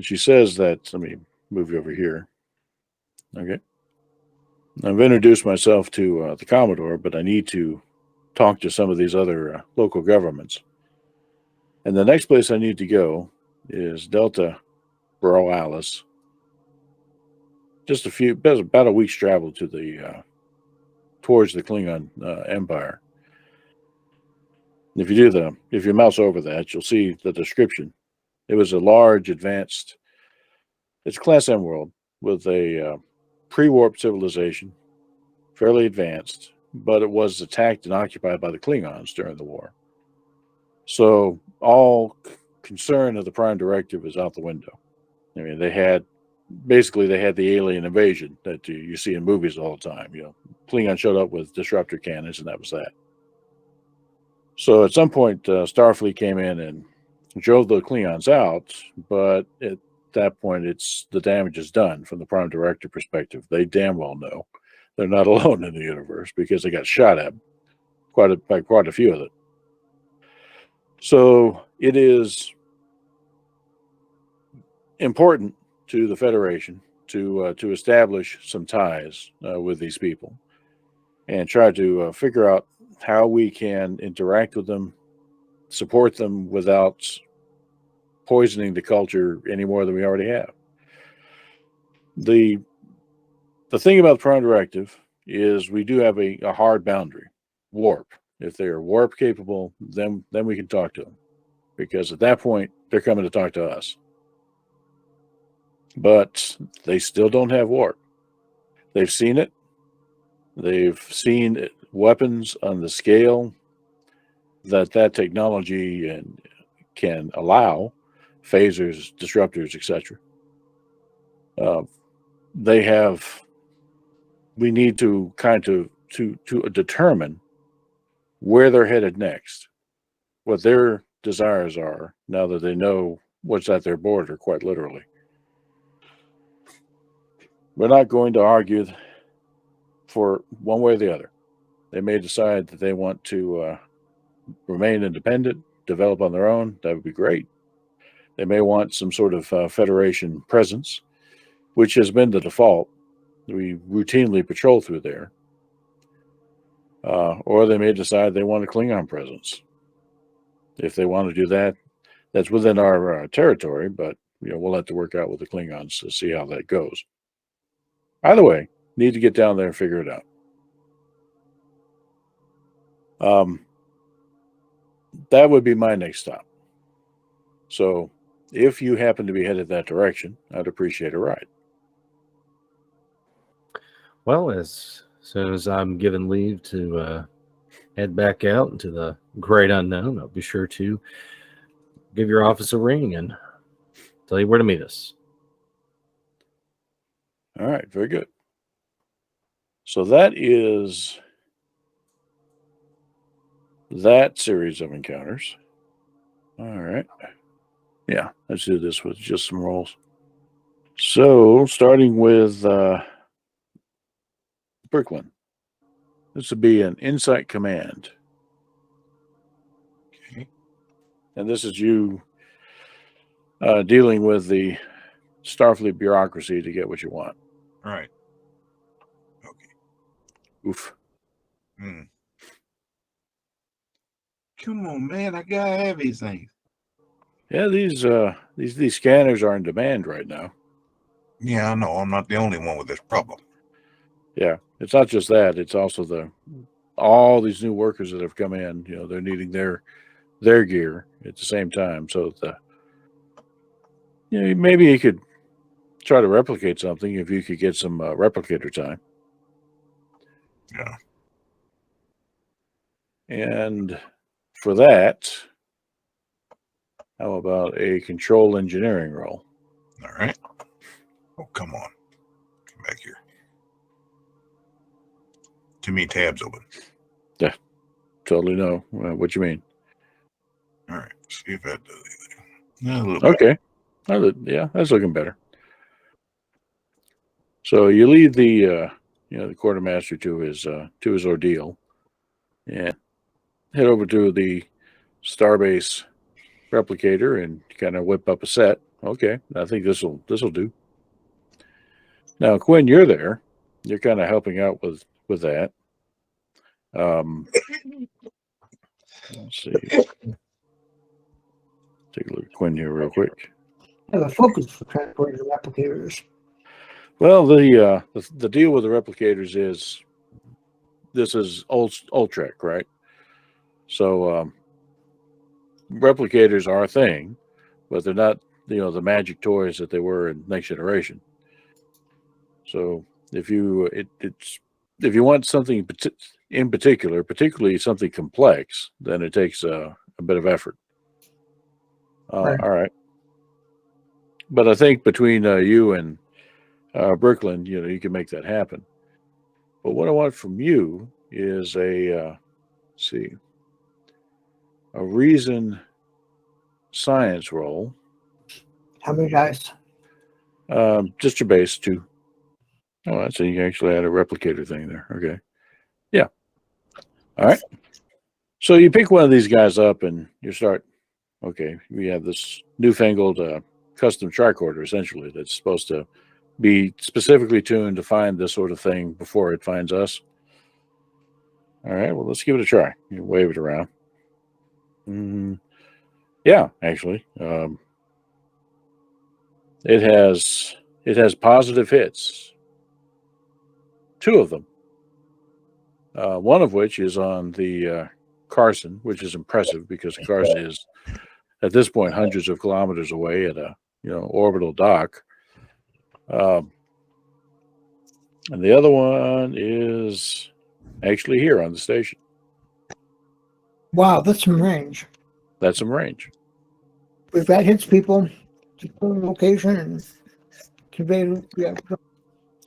Speaker 2: she says that, let me move you over here. Okay. I've introduced myself to the Commodore, but I need to talk to some of these other local governments. And the next place I need to go is Delta Borealis. Just about a week's travel to the towards the Klingon Empire. If you mouse over that, you'll see the description. It was a large, advanced. It's a Class M world with a pre-warp civilization, fairly advanced, but it was attacked and occupied by the Klingons during the war. So all concern of the Prime Directive is out the window. I mean, they had the alien invasion that you see in movies all the time. Klingon showed up with disruptor cannons, and that was that. So at some point, Starfleet came in and drove the Klingons out, but at that point, the damage is done from the Prime Directive perspective. They damn well know they're not alone in the universe because they got shot at by quite a few of them. So it is important to the Federation to establish some ties with these people and try to figure out how we can interact with them, support them without poisoning the culture any more than we already have. The thing about the Prime Directive is we do have a hard boundary, warp. If they are warp capable, then we can talk to them, because at that point they're coming to talk to us. But they still don't have warp. They've seen it. They've seen weapons on the scale that technology can allow, phasers, disruptors, etc. We need to kind of to determine where they're headed next, what their desires are now that they know what's at their border, quite literally. We're not going to argue for one way or the other. They may decide that they want to remain independent, develop on their own. That would be great. They may want some sort of Federation presence, which has been the default. We routinely patrol through there. Or they may decide they want a Klingon presence. If they want to do that, that's within our territory, but we'll have to work out with the Klingons to see how that goes. Either way, need to get down there and figure it out. That would be my next stop. So if you happen to be headed that direction, I'd appreciate a ride.
Speaker 1: Well, as soon as I'm given leave to head back out into the great unknown, I'll be sure to give your office a ring and tell you where to meet us.
Speaker 2: All right, very good. So that is that series of encounters. All right. Yeah, let's do this with just some rolls. So, starting with Brooklyn. This would be an insight command. Okay. And this is you dealing with the Starfleet bureaucracy to get what you want.
Speaker 6: Right. Okay.
Speaker 2: Oof.
Speaker 6: Come on, man. I gotta have these things.
Speaker 2: Yeah, these scanners are in demand right now.
Speaker 6: Yeah, I know. I'm not the only one with this problem.
Speaker 2: Yeah, it's not just that; it's also all these new workers that have come in. You know, they're needing their gear at the same time. So maybe you could try to replicate something if you could get some replicator time.
Speaker 6: Yeah.
Speaker 2: And for that, how about a control engineering role?
Speaker 6: All right. Oh, come on. Come back here. Too many tabs open.
Speaker 2: Yeah, totally know what you mean.
Speaker 6: All right. See if that does anything. A little bit.
Speaker 2: Okay. Yeah, that's looking better. So you lead the quartermaster to his ordeal, and head over to the Starbase replicator and kind of whip up a set. Okay, I think this will do. Now, Quinn, you're there. You're kind of helping out with that. Let's see. Take a look at Quinn here real quick.
Speaker 4: I have a focus for transporting the replicators.
Speaker 2: Well, the deal with the replicators is this is old Trek, right? So replicators are a thing, but they're not the magic toys that they were in Next Generation. So if you want something in particular, particularly something complex, then it takes a bit of effort.
Speaker 4: Right.
Speaker 2: All right, but I think between you and Brooklyn, you can make that happen. But what I want from you is a reason science role.
Speaker 4: How many guys?
Speaker 2: Just your base 2. Oh, so you actually had a replicator thing there. Okay. Yeah. All right. So you pick one of these guys up and you start, okay, we have this newfangled custom tricorder, essentially, that's supposed to be specifically tuned to find this sort of thing before it finds us. All right, well, let's give it a try. You wave it around. Yeah, actually. It has positive hits. 2 of them. One of which is on the Carson, which is impressive because the Carson is at this point hundreds of kilometers away at a orbital dock. And the other one is actually here on the station.
Speaker 4: Wow, that's some range.
Speaker 2: That's some range.
Speaker 4: If that hits people, just put a location and convey. Yeah.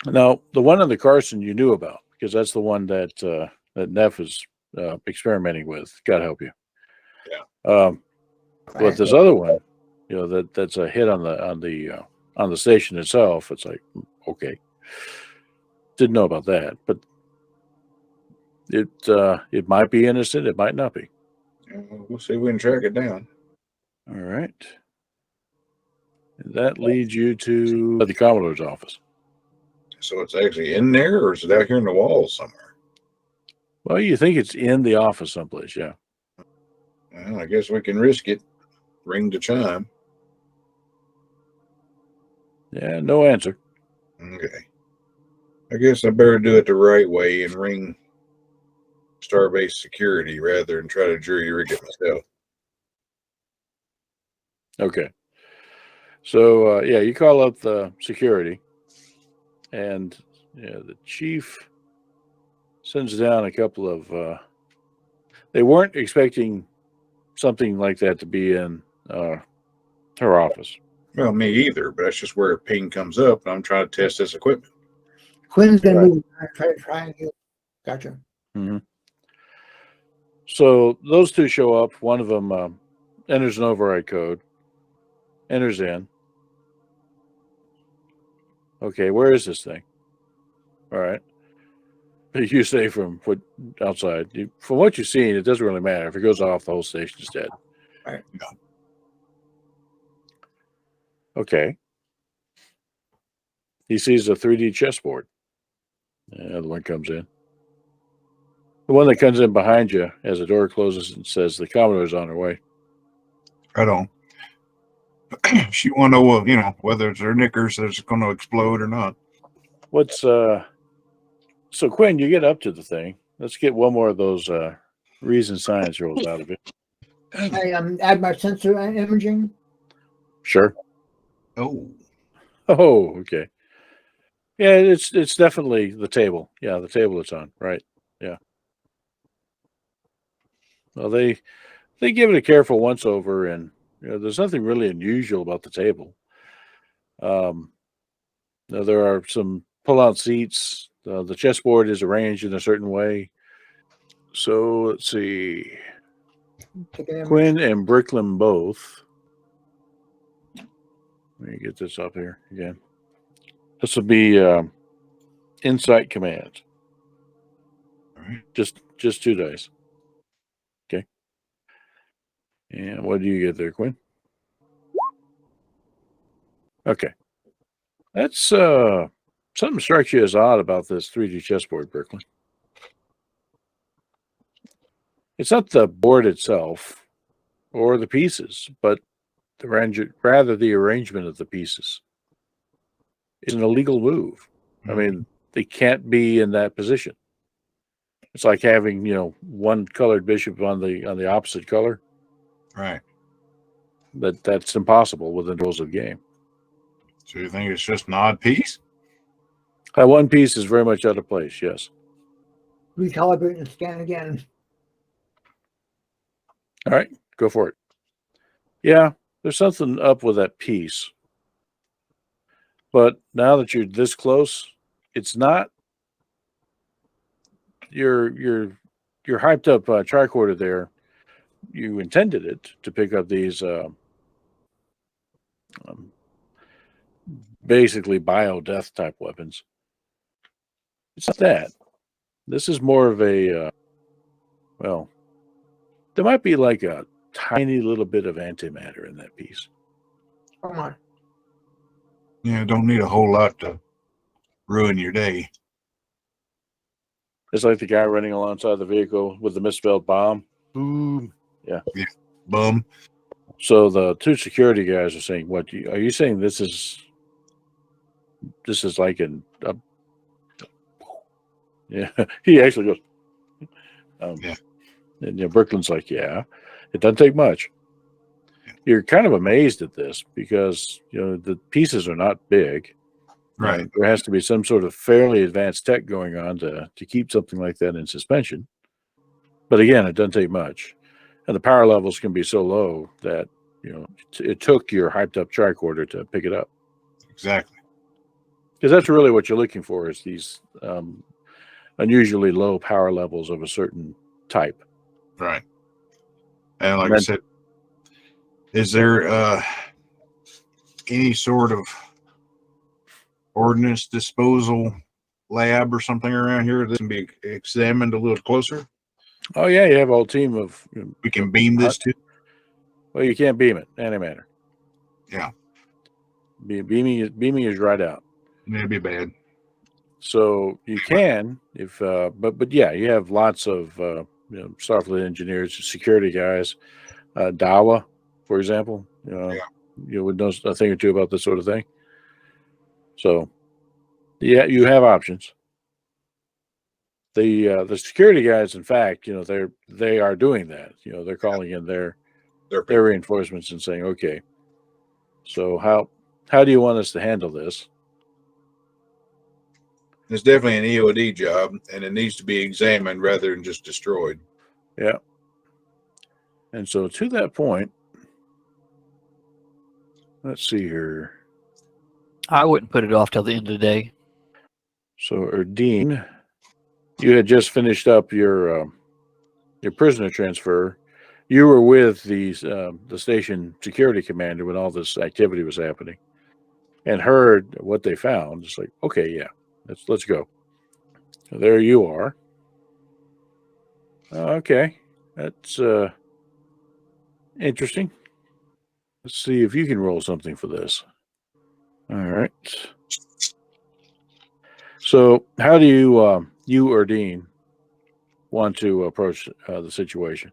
Speaker 2: Now, the one on the Carson you knew about because that's the one that Neff is experimenting with. God help you.
Speaker 6: Yeah.
Speaker 2: But this other one, that's a hit on the station itself. It's like, okay, didn't know about that, but it might be innocent. It might not be.
Speaker 6: We'll see if we can track it down.
Speaker 2: All right. And that leads you to the Commodore's office.
Speaker 6: So it's actually in there, or is it out here in the walls somewhere?
Speaker 2: Well, you think it's in the office someplace, yeah.
Speaker 6: Well, I guess we can risk it. Ring the chime.
Speaker 2: Yeah, no answer.
Speaker 6: Okay. I guess I better do it the right way and ring Starbase security rather than try to jury rig it myself.
Speaker 2: Okay. So, you call up the security, and the chief sends down a couple of... they weren't expecting something like that to be in her office.
Speaker 6: Well, me either, but that's just where a ping comes up, and I'm trying to test this equipment.
Speaker 4: Quinn's gonna
Speaker 2: Right.
Speaker 4: move. Try and get. Gotcha.
Speaker 2: Mm-hmm. So those 2 show up. One of them enters an override code, enters in. Okay, where is this thing? All right. You say from outside. From what you've seen, it doesn't really matter. If it goes off, the whole station's dead.
Speaker 4: Right.
Speaker 2: Okay. He sees a 3D chessboard. The other one comes in. The one that comes in behind you as the door closes and says the Commodore's on her way.
Speaker 6: Right on. She want to know, whether it's her knickers that's going to explode or not.
Speaker 2: What's so Quinn, you get up to the thing. Let's get one more of those reason science rolls out of it.
Speaker 4: I add my sensor imaging.
Speaker 2: Sure.
Speaker 6: Oh,
Speaker 2: Oh, okay. Yeah, it's definitely the table. Yeah, the table it's on. Right. Yeah. Well, they give it a careful once over, and there's nothing really unusual about the table. Now there are some pull-out seats. The chessboard is arranged in a certain way. So let's see.
Speaker 4: Take an image.
Speaker 2: Quinn and Bricklin both. Let me get this up here again. This will be insight command.
Speaker 6: all right.
Speaker 2: Just 2 dice. Okay. And what do you get there, Quinn? Okay. That's something strikes you as odd about this 3D chessboard, Bricklin. It's not the board itself or the pieces, but rather the arrangement of the pieces. It's an illegal move. I mean, they can't be in that position. It's like having, one colored bishop on the opposite color.
Speaker 6: Right.
Speaker 2: That's impossible within the rules of the game.
Speaker 6: So you think it's just an odd piece?
Speaker 2: That one piece is very much out of place, yes.
Speaker 4: Recalibrate and scan again.
Speaker 2: All right, go for it. Yeah, there's something up with that piece. But now that you're this close, it's not your hyped up tricorder there. You intended it to pick up these basically bio-death type weapons. It's not that. This is more of a, well, there might be like a tiny little bit of antimatter in that piece.
Speaker 4: Come on.
Speaker 6: Yeah, don't need a whole lot to ruin your day.
Speaker 2: It's like the guy running alongside the vehicle with the misspelled bomb. Boom. Yeah.
Speaker 6: Bum.
Speaker 2: So the two security guys are saying, "What are you saying? This is like an." Yeah, he actually goes.
Speaker 6: Yeah.
Speaker 2: And Brooklyn's like, "Yeah, it doesn't take much." You're kind of amazed at this because the pieces are not big.
Speaker 6: Right.
Speaker 2: There has to be some sort of fairly advanced tech going on to keep something like that in suspension. But again, it doesn't take much. And the power levels can be so low that, it took your hyped up tricorder to pick it up.
Speaker 6: Exactly.
Speaker 2: Because that's really what you're looking for is these unusually low power levels of a certain type.
Speaker 6: Right. And like I said, is there any sort of ordnance disposal lab or something around here that can be examined a little closer?
Speaker 2: Oh, yeah, you have a whole team of...
Speaker 6: We can beam this to?
Speaker 2: Well, you can't beam it. Antimatter.
Speaker 6: Yeah.
Speaker 2: Beaming is right out.
Speaker 6: That'd be bad.
Speaker 2: So you can, but yeah, you have lots of Starfleet engineers, security guys, Dawa, for example, would know a thing or two about this sort of thing. So, yeah, you have options. The security guys, in fact, they are doing that. They're calling in their reinforcements and saying, okay, so how do you want us to handle this?
Speaker 6: It's definitely an EOD job, and it needs to be examined rather than just destroyed.
Speaker 2: Yeah. And so to that point, let's see here.
Speaker 3: I wouldn't put it off till the end of the day.
Speaker 2: So, Erdine, you had just finished up your prisoner transfer. You were with the station security commander when all this activity was happening, and heard what they found. It's like, okay, yeah, let's go. So there you are. Okay, that's Interesting. Let's see if you can roll something for this. All right. So, how do you or Dean want to approach the situation?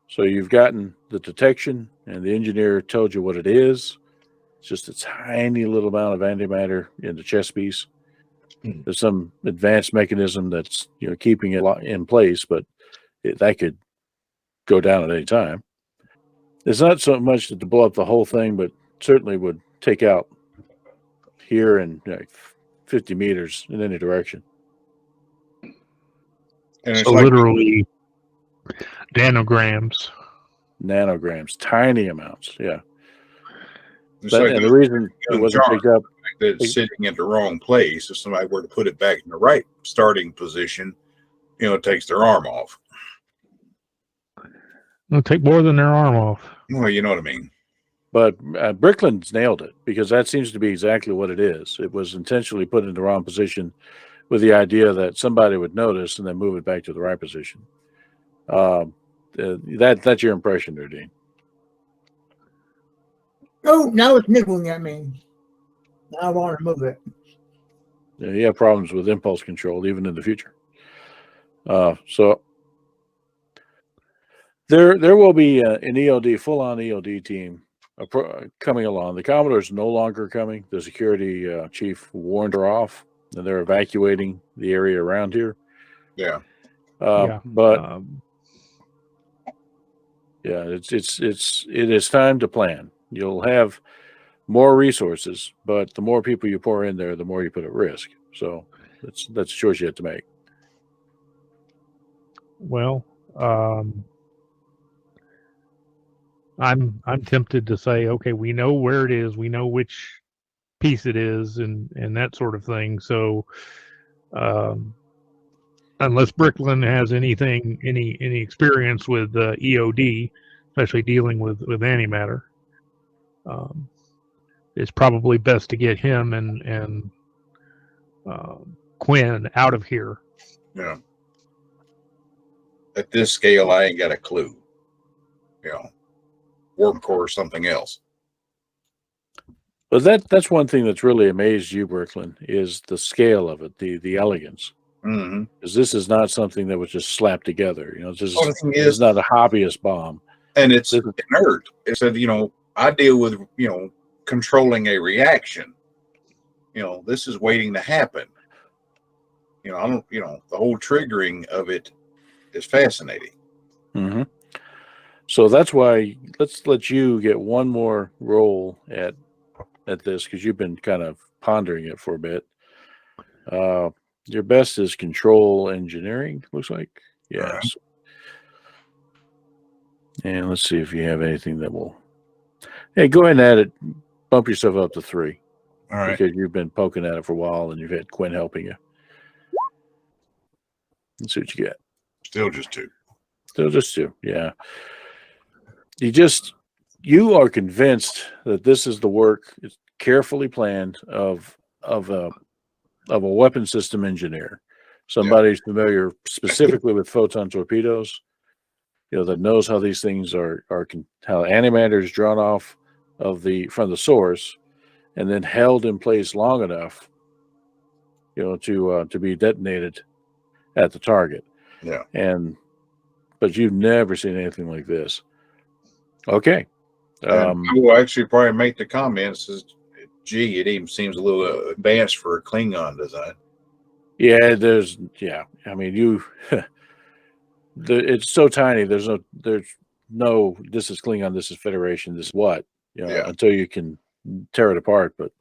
Speaker 2: So you've gotten the detection, and the engineer told you what it is. It's just a tiny little amount of antimatter in the chest piece. There's some advanced mechanism that's keeping it in place, but that could go down at any time. It's not so much to blow up the whole thing, but certainly would take out here and 50 meters in any direction.
Speaker 6: And it's
Speaker 7: So
Speaker 6: like
Speaker 7: literally nanograms.
Speaker 2: Nanograms, tiny amounts. Yeah.
Speaker 6: it's like
Speaker 2: And the reason it wasn't picked up,
Speaker 6: that it's sitting in the wrong place. If somebody were to put it back in the right starting position, it takes their arm off.
Speaker 7: It'll take more than their arm off.
Speaker 6: Well, you know what I mean.
Speaker 2: but Brickland's nailed it, because that seems to be exactly what it is. It was intentionally put in the wrong position with the idea that somebody would notice and then move it back to the right position. That's your impression there, Dean.
Speaker 4: Oh, now it's niggling at me. Now I want to move it.
Speaker 2: You have problems with impulse control even in the future. So there will be an EOD, full-on EOD team coming along. The Commodore is no longer coming. The security chief warned her off, and they're evacuating the area around here.
Speaker 6: Yeah.
Speaker 2: But yeah, it is time to plan. You'll have more resources, but the more people you pour in there, the more you put at risk. So that's a choice you have to make.
Speaker 7: Well, I'm tempted to say, okay, we know where it is, we know which piece it is, and that sort of thing. So, unless Brickland has any experience with EOD, especially dealing with antimatter, it's probably best to get him and Quinn out of here.
Speaker 6: Yeah. At this scale, I ain't got a clue. Warp core or something else.
Speaker 2: But that's one thing that's really amazed you, Brickland, is the scale of it, the elegance.
Speaker 6: Mm-hmm.
Speaker 2: Because this is not something that was just slapped together.
Speaker 6: It's
Speaker 2: not a hobbyist bomb.
Speaker 6: And it's inert. It said, I deal with, controlling a reaction. This is waiting to happen. I don't, the whole triggering of it is fascinating.
Speaker 2: Mm-hmm. So that's why let's let you get one more roll at this, because you've been kind of pondering it for a bit. Your best is control engineering, looks like. Yes. Right. And let's see if you have anything that will. Hey, go ahead and add it. Bump yourself up to 3.
Speaker 6: All right.
Speaker 2: Because you've been poking at it for a while and you've had Quinn helping you. Let's see what you get.
Speaker 6: Still just 2.
Speaker 2: Still just 2. Yeah. You are convinced that this is the work, it's carefully planned of a weapon system engineer, somebody who's familiar specifically with photon torpedoes, that knows how these things are how antimatter is drawn off from the source and then held in place long enough, to be detonated at the target.
Speaker 6: Yeah.
Speaker 2: But you've never seen anything like this. Okay.
Speaker 6: I will actually probably make the comments as, gee, it even seems a little advanced for a Klingon design.
Speaker 2: Yeah, I mean, it's so tiny. There's no, this is Klingon, this is Federation, this is what, until you can tear it apart. But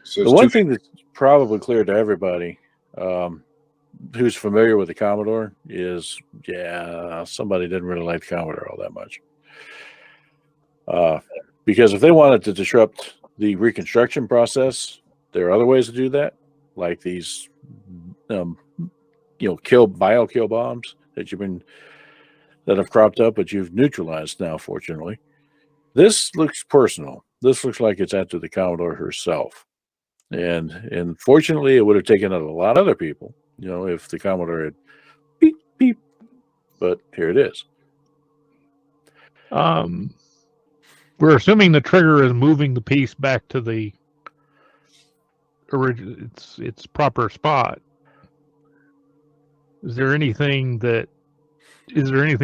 Speaker 2: so the one thing that's probably clear to everybody who's familiar with the Commodore is, somebody didn't really like the Commodore all that much. Because if they wanted to disrupt the reconstruction process, there are other ways to do that, like these, biokill bombs that have cropped up, but you've neutralized now, fortunately. This looks personal. This looks like it's after the Commodore herself. And fortunately, it would have taken out a lot of other people, if the Commodore had beep, beep. But here it is.
Speaker 7: We're assuming the trigger is moving the piece back to the its proper spot. Is there anything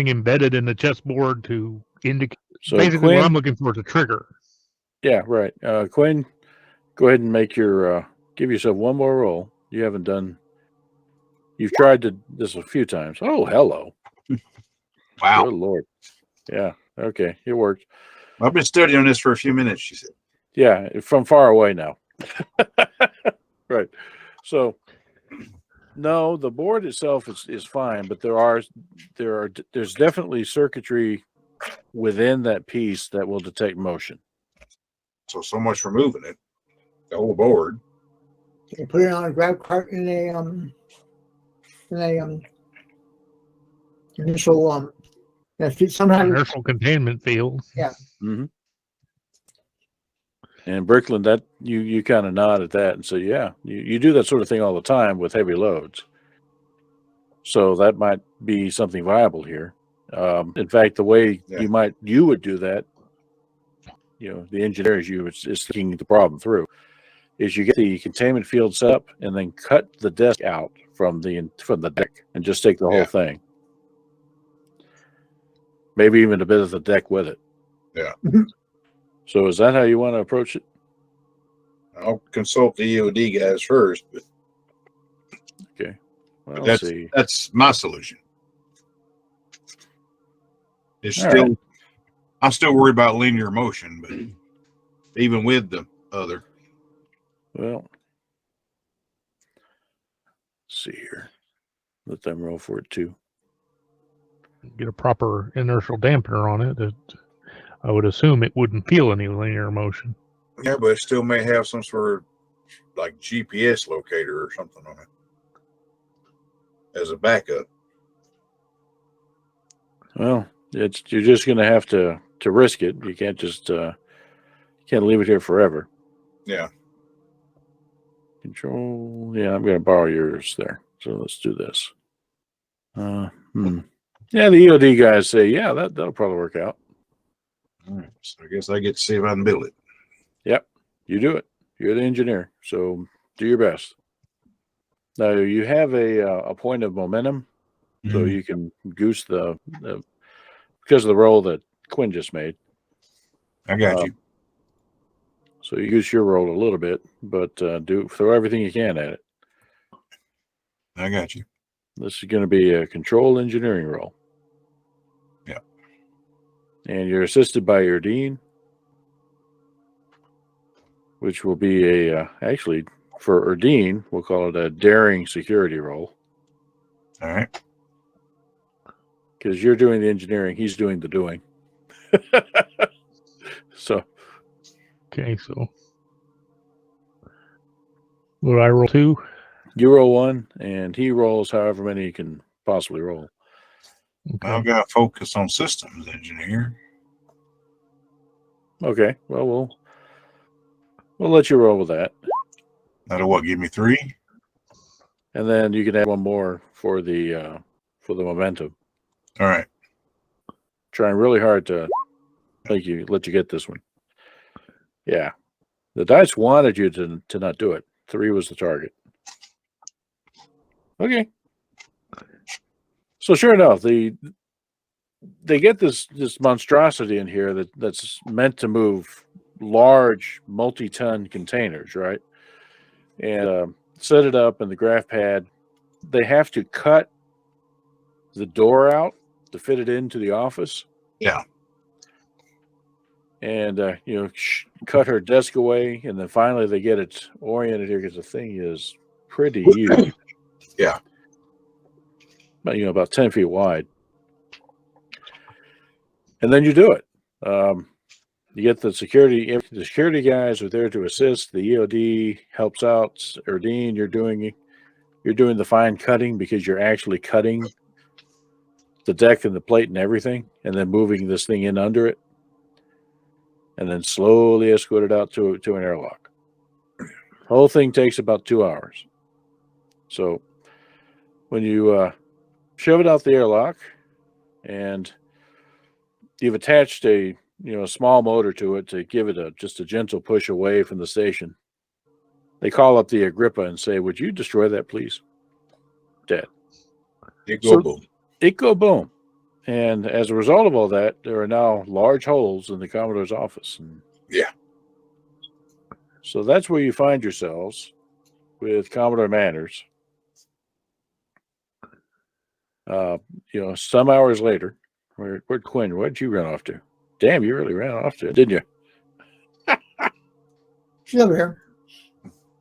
Speaker 7: embedded in the chessboard to indicate?
Speaker 2: So
Speaker 7: Basically, what
Speaker 2: Quinn,
Speaker 7: I'm looking for is a trigger.
Speaker 2: yeah, right. Quinn, go ahead and make your give yourself one more roll. You haven't done. You've tried this a few times. Oh, hello.
Speaker 6: Wow.
Speaker 2: Good Lord. Yeah. Okay. It worked.
Speaker 6: I've been studying this for a few minutes, she said.
Speaker 2: Yeah. From far away now. Right. So, no, the board itself is fine, but there's definitely circuitry within that piece that will detect motion.
Speaker 6: So much for moving it. The whole board.
Speaker 4: They put it on a grab cart in a initial somehow
Speaker 7: Inertial containment field.
Speaker 2: Mm-hmm. And Brickland, that you kind of nod at that and say, yeah, you do that sort of thing all the time with heavy loads. So that might be something viable here. In fact, the way you would do that, the engineer is thinking the problem through, is you get the containment field set up and then cut the desk out from the deck and just take the whole thing. Maybe even a bit of the deck with it.
Speaker 6: Yeah.
Speaker 2: So is that how you want to approach it?
Speaker 6: I'll consult the EOD guys first, but
Speaker 2: Okay. Well,
Speaker 6: that's my solution. It's
Speaker 2: All
Speaker 6: still
Speaker 2: right.
Speaker 6: I'm still worried about linear motion, but even with the other.
Speaker 2: Well, let's see here. Let them roll for it too.
Speaker 7: Get a proper inertial dampener on it. I would assume it wouldn't feel any linear motion.
Speaker 6: Yeah, but it still may have some sort of like GPS locator or something on it as a backup.
Speaker 2: Well, you're just going to have to risk it. You can't just can't leave it here forever.
Speaker 6: Yeah.
Speaker 2: Control. Yeah, I'm going to borrow yours there. So let's do this. Yeah, the EOD guys say, yeah, that'll probably work out.
Speaker 6: All right. So I guess I get to see if I can build it.
Speaker 2: Yep, you do it. You're the engineer, so do your best. Now you have a point of momentum, so you can goose the because of the roll that Quinn just made.
Speaker 6: I got you.
Speaker 2: So you goose your roll a little bit, but throw everything you can at it.
Speaker 6: I got you.
Speaker 2: This is going to be a control engineering roll.
Speaker 6: Yeah.
Speaker 2: And you're assisted by your dean, which will be actually for Erdine, we'll call it a daring security roll.
Speaker 6: All right.
Speaker 2: Because you're doing the engineering, he's doing the doing. So.
Speaker 7: Okay, so would I roll 2?
Speaker 2: You roll 1, and he rolls however many he can possibly roll.
Speaker 7: Okay.
Speaker 6: I've got to focus on systems engineer.
Speaker 2: Okay, well, we'll let you roll with that.
Speaker 6: That'll what, give me 3?
Speaker 2: And then you can add one more for the momentum.
Speaker 6: All right.
Speaker 2: Trying really hard to let you get this one. Yeah. The dice wanted you to not do it. 3 was the target. Okay. So sure enough, they get this monstrosity in here that's meant to move large multi-ton containers, right? And set it up in the graph pad. They have to cut the door out to fit it into the office.
Speaker 6: Yeah.
Speaker 2: And cut her desk away, and then finally they get it oriented here because the thing is pretty huge.
Speaker 6: Yeah.
Speaker 2: But about 10 feet wide. And then you do it. You get the security guys are there to assist. The EOD helps out. Erdine, you're doing the fine cutting because you're actually cutting the deck and the plate and everything, and then moving this thing in under it, and then slowly escort it out to an airlock. The whole thing takes about 2 hours. So when you shove it out the airlock, and You've attached a small motor to it to give it just a gentle push away from the station. They call up the Agrippa and say, "Would you destroy that, please?" Dead.
Speaker 6: It go
Speaker 2: So-
Speaker 6: boom.
Speaker 2: It go boom. And as a result of all that, there are now large holes in the Commodore's office. And
Speaker 6: Yeah.
Speaker 2: so that's where you find yourselves with Commodore Manners. Some hours later, where'd Quinn? Where'd you run off to? Damn, you really ran off to, didn't you?
Speaker 4: She's over here.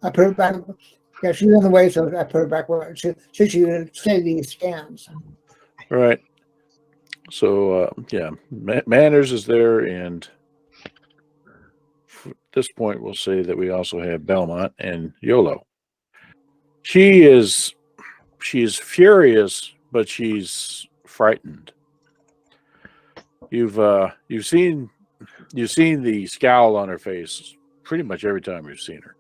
Speaker 4: I put it back. Yeah, she's on the way, so I put her back where she would say these scans.
Speaker 2: All right. So, Manners is there, and at this point, we'll say that we also have Belmont and Yolo. She is furious, but she's frightened. You've seen the scowl on her face pretty much every time you've seen her,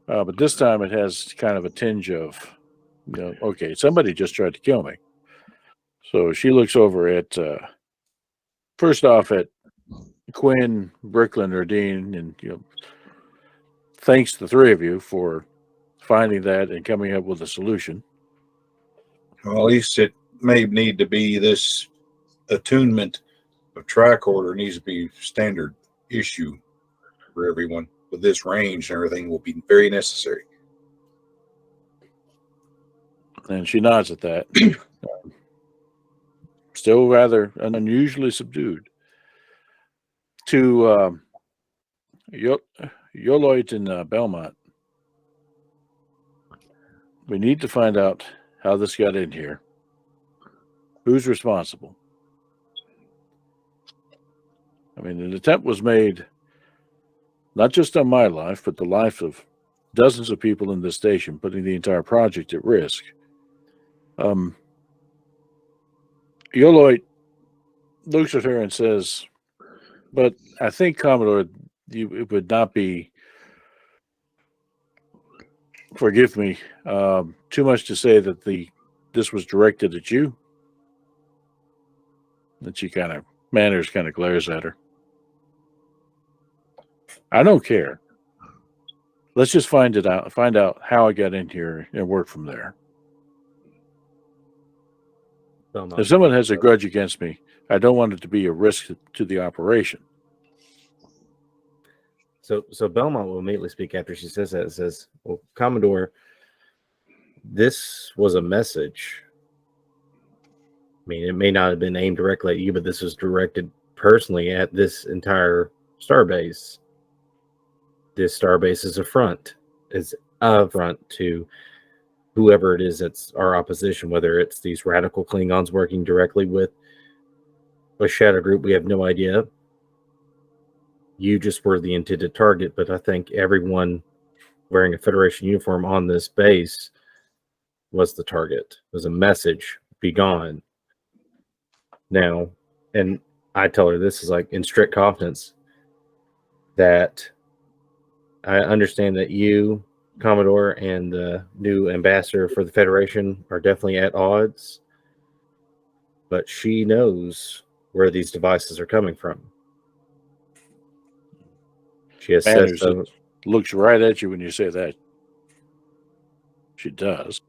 Speaker 2: but this time it has kind of a tinge of, okay, somebody just tried to kill me. So she looks over at first off at Quinn, Bricklin, or Dean, and thanks the three of you for finding that and coming up with a solution.
Speaker 6: Well, at least it may need to be this attunement of tricorder needs to be standard issue for everyone. With this range and everything will be very necessary.
Speaker 2: And she nods at that. Still rather unusually subdued. To Yoloit and Belmont, we need to find out how this got in here. Who's responsible? I mean, an attempt was made not just on my life, but the life of dozens of people in this station, putting the entire project at risk. Yoloit looks at her and says, "But I think, Commodore, it would not be, forgive me, too much to say that this was directed at you." And she Manners kind of glares at her. "I don't care. Let's just find out how I got in here and work from there.
Speaker 1: Belmont.
Speaker 2: If someone has a grudge against me, I don't want it to be a risk to the operation."
Speaker 1: So Belmont will immediately speak after she says that. It says, "Well, Commodore, this was a message. I mean, it may not have been aimed directly at you, but this was directed personally at this entire starbase. This starbase is a front to whoever it is that's our opposition, whether it's these radical Klingons working directly with a shadow group, we have no idea. You just were the intended target, but I think everyone wearing a Federation uniform on this base was the target. It was a message, be gone. Now," and I tell her this is like in strict confidence, that I understand that you, Commodore, and the new ambassador for the Federation are definitely at odds, but she knows where these devices are coming from. She has said
Speaker 2: Manners
Speaker 1: so.
Speaker 2: looks right at you when you say that. She does.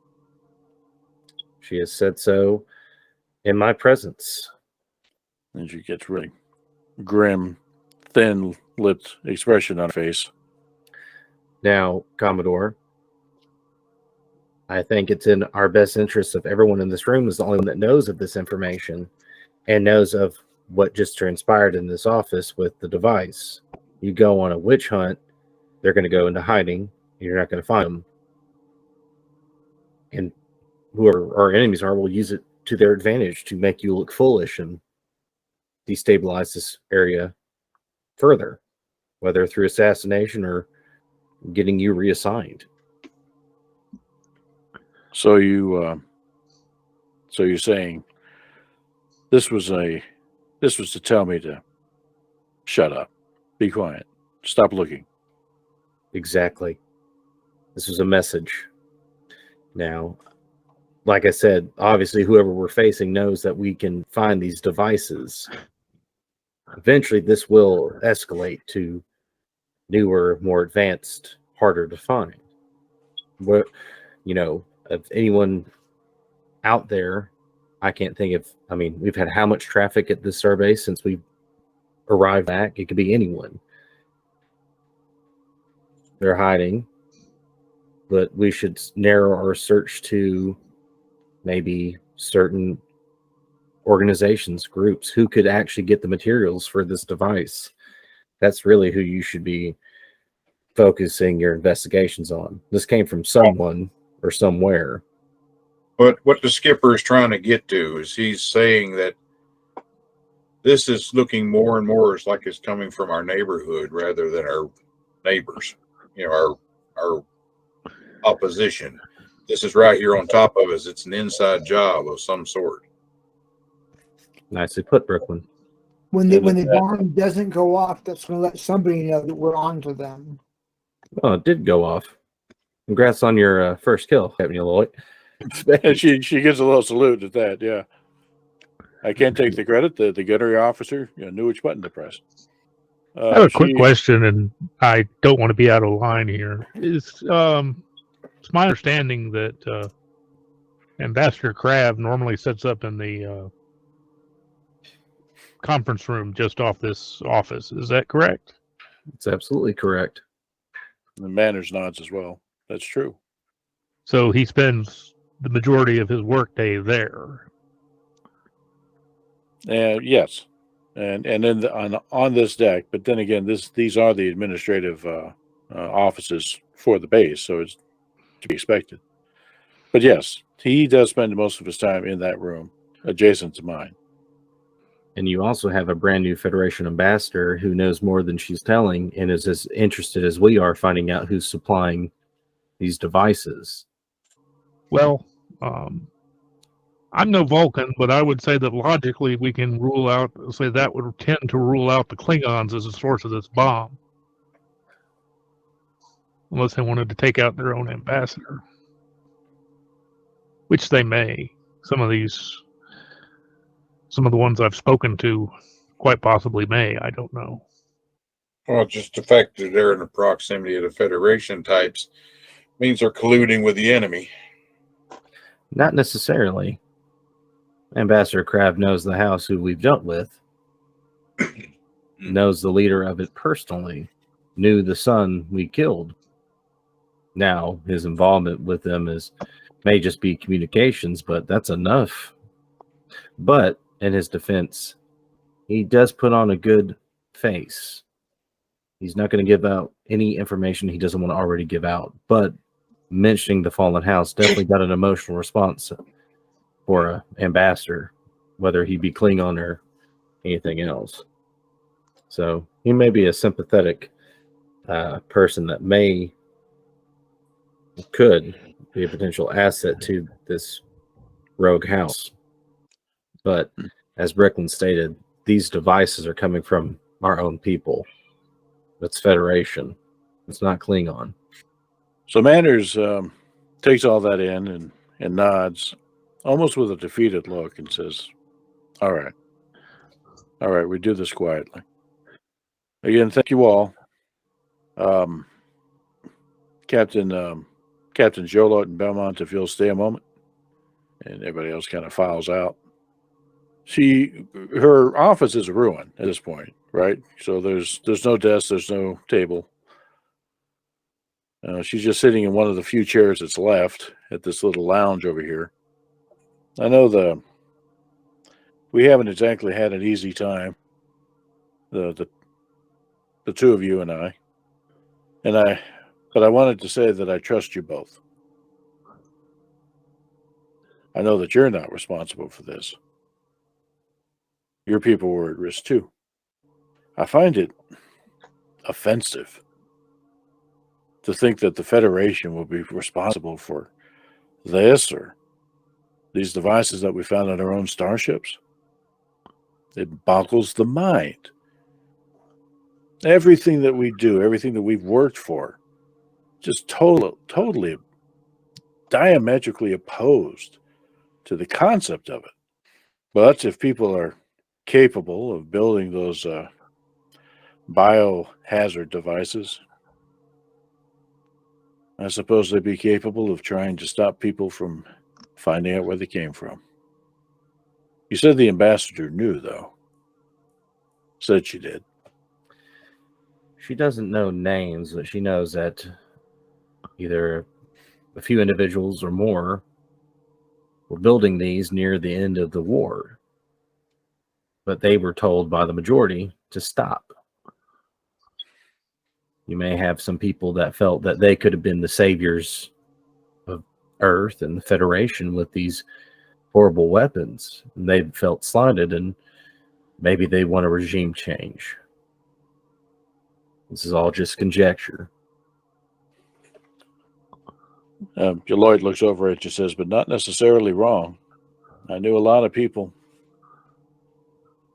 Speaker 1: She has said so in my presence.
Speaker 2: And she gets really grim, thin-lipped expression on her face.
Speaker 1: Now, Commodore, I think it's in our best interest of everyone in this room is the only one that knows of this information and knows of what just transpired in this office with the device. You go on a witch hunt, they're going to go into hiding, and you're not going to find them. And whoever our enemies are will use it to their advantage to make you look foolish and destabilize this area further, whether through assassination or getting you reassigned."
Speaker 2: So you're saying this was to tell me to shut up, be quiet, stop looking.
Speaker 1: Exactly. This was a message. Now, like I said, obviously whoever we're facing knows that we can find these devices. eventually this will escalate to newer, more advanced, harder to find. What, if anyone out there, I can't think of. I mean, we've had how much traffic at this survey since we arrived back? It could be anyone. They're hiding, but we should narrow our search to maybe certain organizations, groups who could actually get the materials for this device. That's really who you should be focusing your investigations on. This came from someone or somewhere.
Speaker 6: But what the skipper is trying to get to is he's saying that this is looking more and more as like it's coming from our neighborhood rather than our neighbors, our opposition. This is right here on top of us. It's an inside job of some sort.
Speaker 1: Nicely put, Brooklyn.
Speaker 4: When the bomb doesn't go off, that's going to let somebody know that we're on to them.
Speaker 1: Oh, it did go off. Congrats on your first kill, Captain Lloyd.
Speaker 2: And she gives a little salute at that. Yeah, I can't take the credit. The gunnery officer knew which button to press.
Speaker 7: I have a quick question, and I don't want to be out of line here. It's my understanding that Ambassador Crab normally sets up in the conference room just off this office. Is that correct?
Speaker 1: It's absolutely correct.
Speaker 2: And Manners nods as well. That's true.
Speaker 7: So he spends the majority of his workday there.
Speaker 2: Yes, and then on this deck. But then again, these are the administrative offices for the base, so it's to be expected. But yes, he does spend most of his time in that room, adjacent to mine.
Speaker 1: And you also have a brand new Federation ambassador who knows more than she's telling and is as interested as we are finding out who's supplying these devices.
Speaker 7: Well, I'm no Vulcan, but I would say that logically we can that would tend to rule out the Klingons as a source of this bomb. Unless they wanted to take out their own ambassador. Which they may. Some of the ones I've spoken to quite possibly may. I don't know.
Speaker 6: Well, just the fact that they're in the proximity of the Federation types means they're colluding with the enemy.
Speaker 1: Not necessarily. Ambassador Crab knows the house who we've dealt with, knows the leader of it personally, knew the son we killed. Now, his involvement with them may just be communications, but that's enough. But in his defense, he does put on a good face. He's not going to give out any information he doesn't want to already give out, but mentioning the fallen house definitely got an emotional response for an ambassador, whether he be Klingon or anything else. So he may be a sympathetic person that could be a potential asset to this rogue house. But as Bricklin stated, these devices are coming from our own people. It's Federation. It's not Klingon.
Speaker 2: So Manners takes all that in and nods, almost with a defeated look, and says, all right, we do this quietly. Again, thank you all. Captain Jolot and Belmont, if you'll stay a moment. And everybody else kind of files out. Her office is a ruin at this point, right? So there's no desk, there's no table. She's just sitting in one of the few chairs that's left at this little lounge over here. I know we haven't exactly had an easy time, the two of you and I. But I wanted to say that I trust you both. I know that you're not responsible for this. Your people were at risk too. I find it offensive to think that the Federation will be responsible for this or these devices that we found on our own starships. It boggles the mind. Everything that we do, everything that we've worked for, just totally diametrically opposed to the concept of it. But if people are capable of building those biohazard devices, I suppose they'd be capable of trying to stop people from finding out where they came from. You said the ambassador knew, though. Said she did.
Speaker 1: She doesn't know names, but she knows that either a few individuals or more were building these near the end of the war. But they were told by the majority to stop. You may have some people that felt that they could have been the saviors of Earth and the Federation with these horrible weapons. And they felt slighted, and maybe they want a regime change. This is all just conjecture.
Speaker 2: Lloyd looks over at you and says, but not necessarily wrong. I knew a lot of people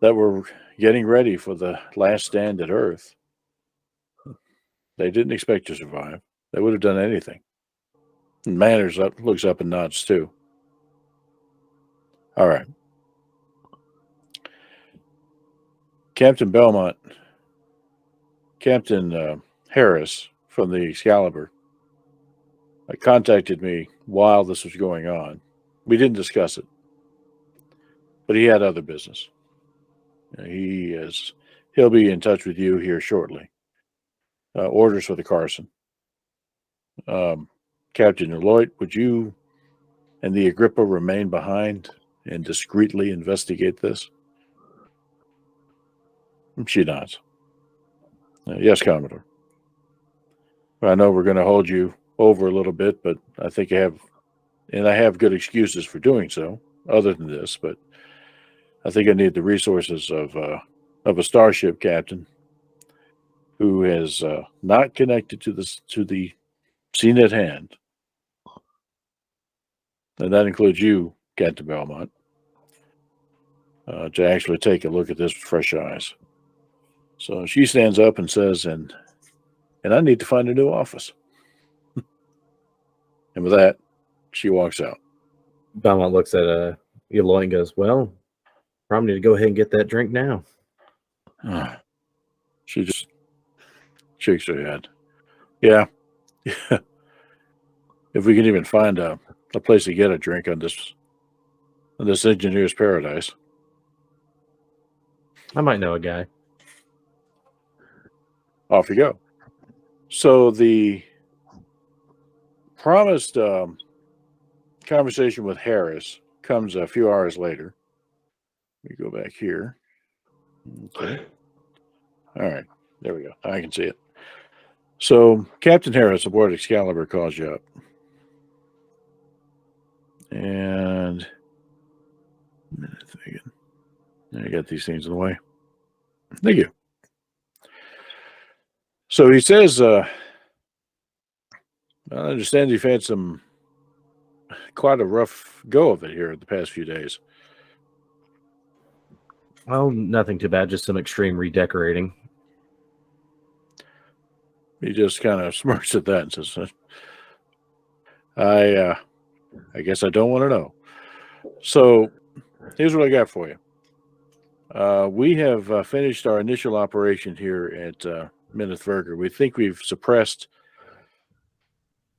Speaker 2: that were getting ready for the last stand at Earth. They didn't expect to survive. They would have done anything. And Manners looks up and nods too. All right. Captain Belmont, Captain Harris from the Excalibur contacted me while this was going on. We didn't discuss it, but he had other business. He'll be in touch with you here shortly. Orders for the Carson. Captain Lloyd, would you and the Agrippa remain behind and discreetly investigate this? She nods. Yes, Commodore. I know we're going to hold you over a little bit, but I think I have good excuses for doing so, other than this, but I think I need the resources of a starship captain who is not connected to the scene at hand. And that includes you, Captain Belmont, to actually take a look at this with fresh eyes. So she stands up and says, and I need to find a new office. And with that, she walks out.
Speaker 1: Belmont looks at Eloy and goes, well, probably need to go ahead and get that drink now.
Speaker 2: She just shakes her head. Yeah. If we can even find a place to get a drink on this engineer's paradise.
Speaker 1: I might know a guy.
Speaker 2: Off you go. So the promised conversation with Harris comes a few hours later. Let me go back here. Okay. All right. There we go. I can see it. So Captain Harris aboard Excalibur calls you up. And I got these things in the way. Thank you. So he says, I understand you've had quite a rough go of it here the past few days.
Speaker 1: Oh, nothing too bad. Just some extreme redecorating.
Speaker 2: He just kind of smirks at that and says, I guess I don't want to know. So here's what I got for you. We have finished our initial operation here at Minithverger. We think we've suppressed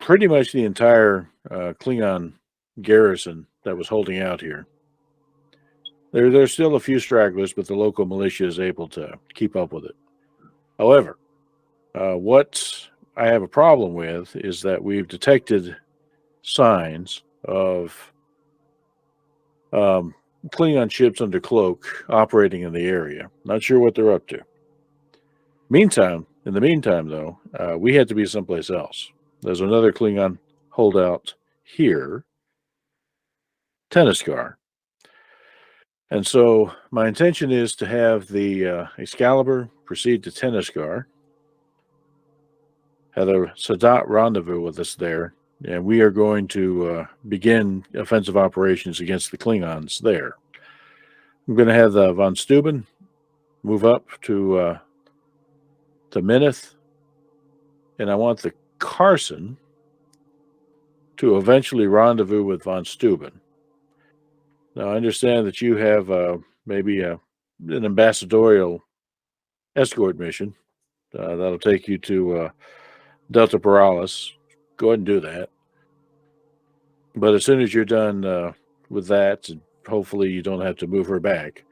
Speaker 2: pretty much the entire Klingon garrison that was holding out here. There's still a few stragglers, but the local militia is able to keep up with it. However, what I have a problem with is that we've detected signs of Klingon ships under cloak operating in the area. Not sure what they're up to. In the meantime, though, we had to be someplace else. There's another Klingon holdout here, Tenniskar. And so my intention is to have the Excalibur proceed to Tenniskar, have a Sadat rendezvous with us there, and we are going to begin offensive operations against the Klingons there. I'm going to have the von Steuben move up to Minith, and I want the Carson to eventually rendezvous with von Steuben. Now, I understand that you have maybe a an ambassadorial escort mission. That'll take you to Delta Paralis. Go ahead and do that. But as soon as you're done with that, and hopefully you don't have to move her back,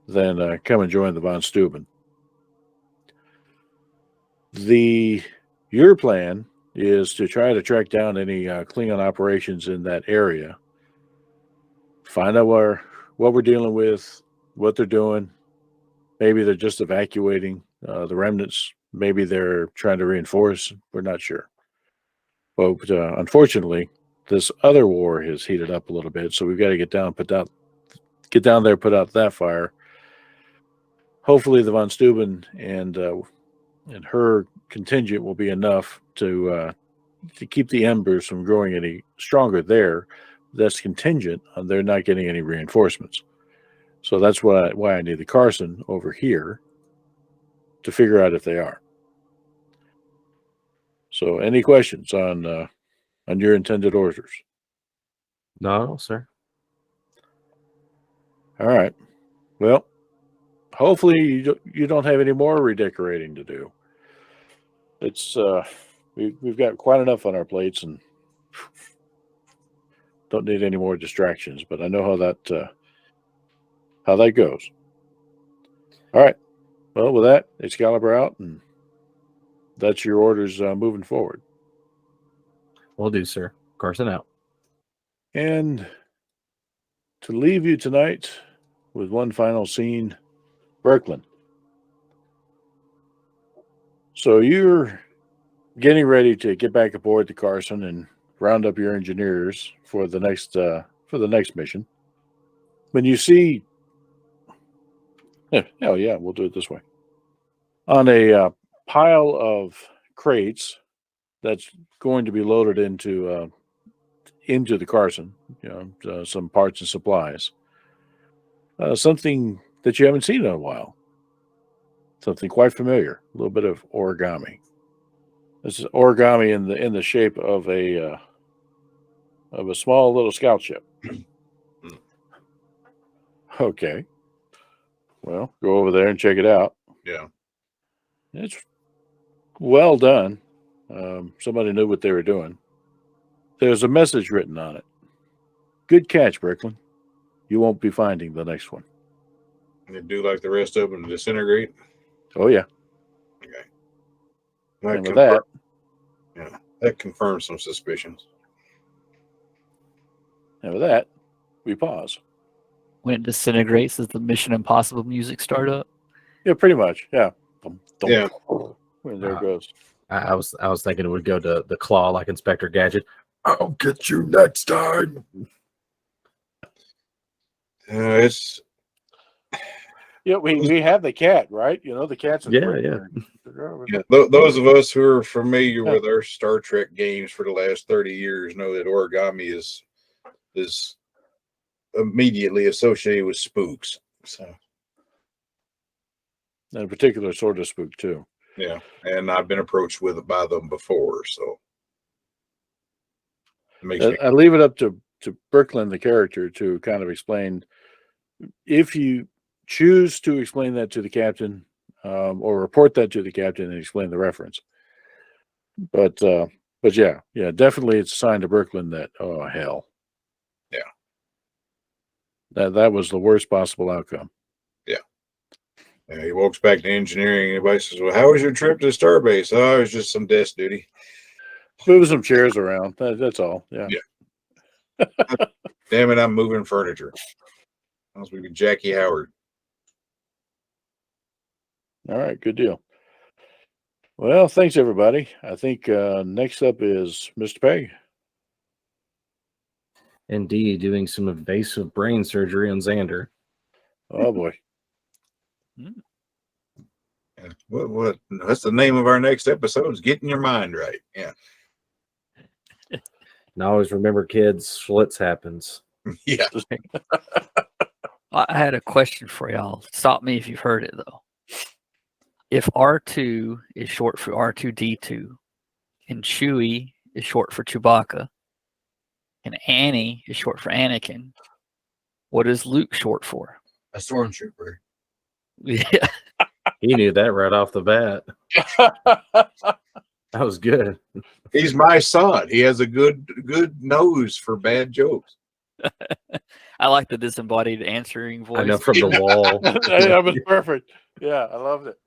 Speaker 2: then come and join the von Steuben. Your plan is to try to track down any Klingon operations in that area. Find out what we're dealing with, what they're doing. Maybe they're just evacuating the remnants. Maybe they're trying to reinforce. We're not sure. But unfortunately, this other war has heated up a little bit, so we've got to get down there, put out that fire. Hopefully, the von Steuben and her contingent will be enough to keep the embers from growing any stronger there. That's contingent on they're not getting any reinforcements. So that's why I need the Carson over here to figure out if they are. So, any questions on your intended orders?
Speaker 1: No, sir.
Speaker 2: All right. Well, hopefully you don't have any more redecorating to do. It's we've got quite enough on our plates and don't need any more distractions. But I know how that goes. All right. Well, with that, Excalibur out, and that's your orders moving forward.
Speaker 1: Will do, sir. Carson out.
Speaker 2: And to leave you tonight with one final scene, Brooklyn. So you're getting ready to get back aboard the Carson and round up your engineers for the next mission. When you see, hell yeah, we'll do it this way. On a pile of crates that's going to be loaded into the Carson, some parts and supplies. Something that you haven't seen in a while. Something quite familiar. A little bit of origami. This is origami in the shape of a small little scout ship. Okay. Well, go over there and check it out.
Speaker 6: Yeah.
Speaker 2: It's well done. Somebody knew what they were doing. There's a message written on it. Good catch, Brooklyn. You won't be finding the next one.
Speaker 6: And they do like the rest of them disintegrate.
Speaker 2: Oh, yeah.
Speaker 6: Okay.
Speaker 2: And with that,
Speaker 6: that confirms some suspicions.
Speaker 2: And with that, we pause.
Speaker 3: When it disintegrates, does the Mission Impossible music start up?
Speaker 2: Yeah, pretty much. Yeah.
Speaker 6: Yeah.
Speaker 2: And there it goes.
Speaker 1: I was thinking it would go to the claw like Inspector Gadget. I'll get you next time.
Speaker 6: It's
Speaker 2: Yeah, we have the cat, right? The cat's in
Speaker 6: those of us who are familiar with our Star Trek games for the last 30 years know that origami is immediately associated with spooks. So,
Speaker 2: and a particular sort of spook too.
Speaker 6: Yeah, and I've been approached by them before, so it makes me.
Speaker 2: I leave it up to Brooklyn, the character, to kind of explain. If you choose to explain that to the captain, or report that to the captain and explain the reference. But yeah, definitely it's a sign to Brooklyn that, oh hell.
Speaker 6: Yeah.
Speaker 2: That was the worst possible outcome.
Speaker 6: Yeah. He walks back to engineering and everybody says, well, how was your trip to Starbase? Oh, it was just some desk duty.
Speaker 2: Moving some chairs around. That's all. Yeah.
Speaker 6: Damn it, I'm moving furniture. I was with Jackie Howard.
Speaker 2: All right, good deal. Well, thanks everybody. I think next up is Mr. Pegg.
Speaker 1: Indeed, doing some invasive brain surgery on Xander.
Speaker 2: Oh boy.
Speaker 6: What? That's the name of our next episode. Is Getting Your Mind Right. Yeah.
Speaker 1: And always remember, kids, Schlitz happens.
Speaker 6: Yeah.
Speaker 3: I had a question for y'all. Stop me if you've heard it though. If R2 is short for R2D2, and Chewie is short for Chewbacca, and Annie is short for Anakin, what is Luke short for?
Speaker 6: A stormtrooper.
Speaker 3: Yeah.
Speaker 1: He knew that right off the bat. That was good.
Speaker 6: He's my son. He has a good nose for bad jokes.
Speaker 3: I like the disembodied answering voice.
Speaker 1: I know from the wall.
Speaker 2: That was perfect. Yeah, I loved it.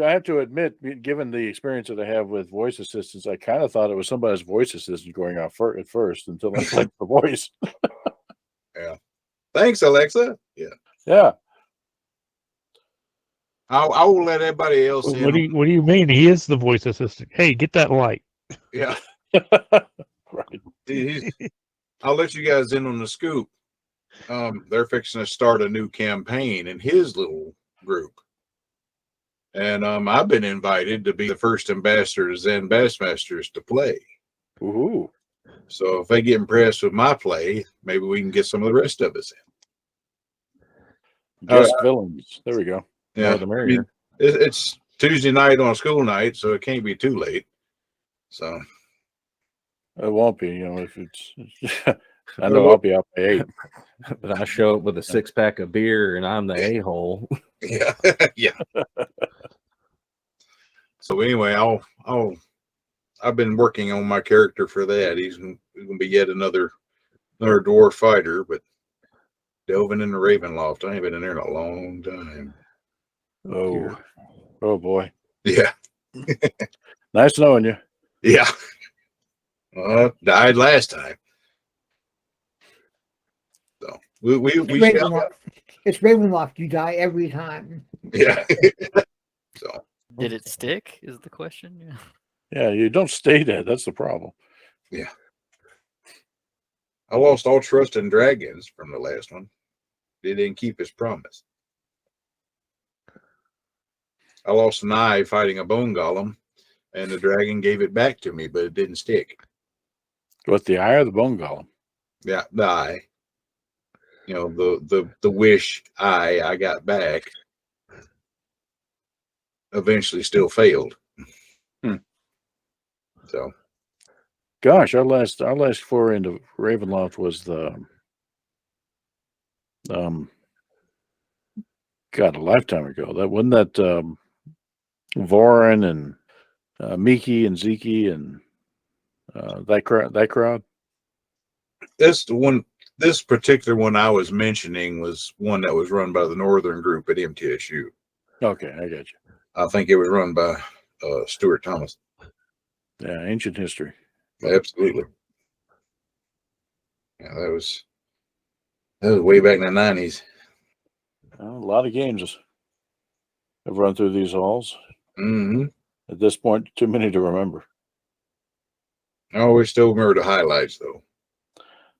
Speaker 2: I have to admit, given the experience that I have with voice assistants, I kind of thought it was somebody's voice assistant going off at first until I clicked the voice.
Speaker 6: Yeah. Thanks, Alexa. Yeah.
Speaker 2: Yeah.
Speaker 6: I will let everybody else in.
Speaker 7: What do you mean? He is the voice assistant. Hey, get that light.
Speaker 6: Yeah.
Speaker 2: Right.
Speaker 6: I'll let you guys in on the scoop. They're fixing to start a new campaign in his little group. And I've been invited to be the first ambassador to Zen Bassmasters to play.
Speaker 2: Ooh.
Speaker 6: So if they get impressed with my play, maybe we can get some of the rest of us in.
Speaker 2: Guest villains. There we go.
Speaker 6: Yeah.
Speaker 1: More the merrier.
Speaker 6: It's Tuesday night on a school night, so it can't be too late. So
Speaker 2: It won't be, if it's. I know I'll be out by 8.
Speaker 1: But I show up with a 6-pack of beer and I'm the a-hole.
Speaker 6: yeah, yeah. So anyway, I've been working on my character for that. He's gonna be yet another dwarf fighter, but delving in the Ravenloft. I ain't been in there in a long time.
Speaker 2: Oh boy.
Speaker 6: Yeah,
Speaker 2: Nice knowing you.
Speaker 6: yeah. Died last time. So
Speaker 4: It's Ravenloft. You die every time.
Speaker 6: yeah. So
Speaker 3: Did it stick? Is the question? Yeah.
Speaker 2: Yeah, you don't stay dead. That's the problem.
Speaker 6: yeah. I lost all trust in dragons from the last one. They didn't keep his promise. I lost an eye fighting a bone golem, and the dragon gave it back to me, but it didn't stick.
Speaker 2: What, the eye or the bone golem?
Speaker 6: Yeah, the eye. The wish eye I got back eventually still failed. So,
Speaker 2: Gosh, our last foray into Ravenloft was the God, a lifetime ago. That wasn't that Vorin and Miki and Zeke and that crowd.
Speaker 6: this particular one I was mentioning was one that was run by the Northern group at MTSU.
Speaker 2: Okay, I got you.
Speaker 6: I think it was run by Stuart Thomas.
Speaker 2: Yeah, ancient history.
Speaker 6: Absolutely. Yeah, that was way back in the 90s.
Speaker 2: A lot of games have run through these halls.
Speaker 6: Mm-hmm.
Speaker 2: At this point, too many to remember.
Speaker 6: I always still remember the highlights, though.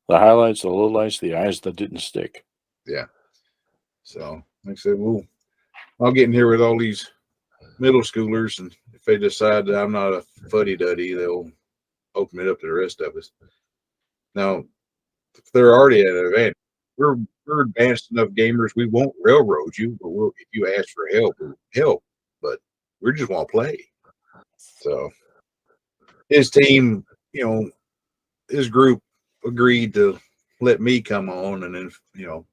Speaker 2: The highlights, the lowlights, the eyes that didn't stick.
Speaker 6: Yeah. So, like I said, I'll get in here with all these middle schoolers, and if they decide that I'm not a fuddy-duddy, they'll open it up to the rest of us. Now, if they're already at an advantage, we're advanced enough gamers. We won't railroad you, but if you ask for help, we'll help. But we just want to play. So his team, his group agreed to let me come on, and then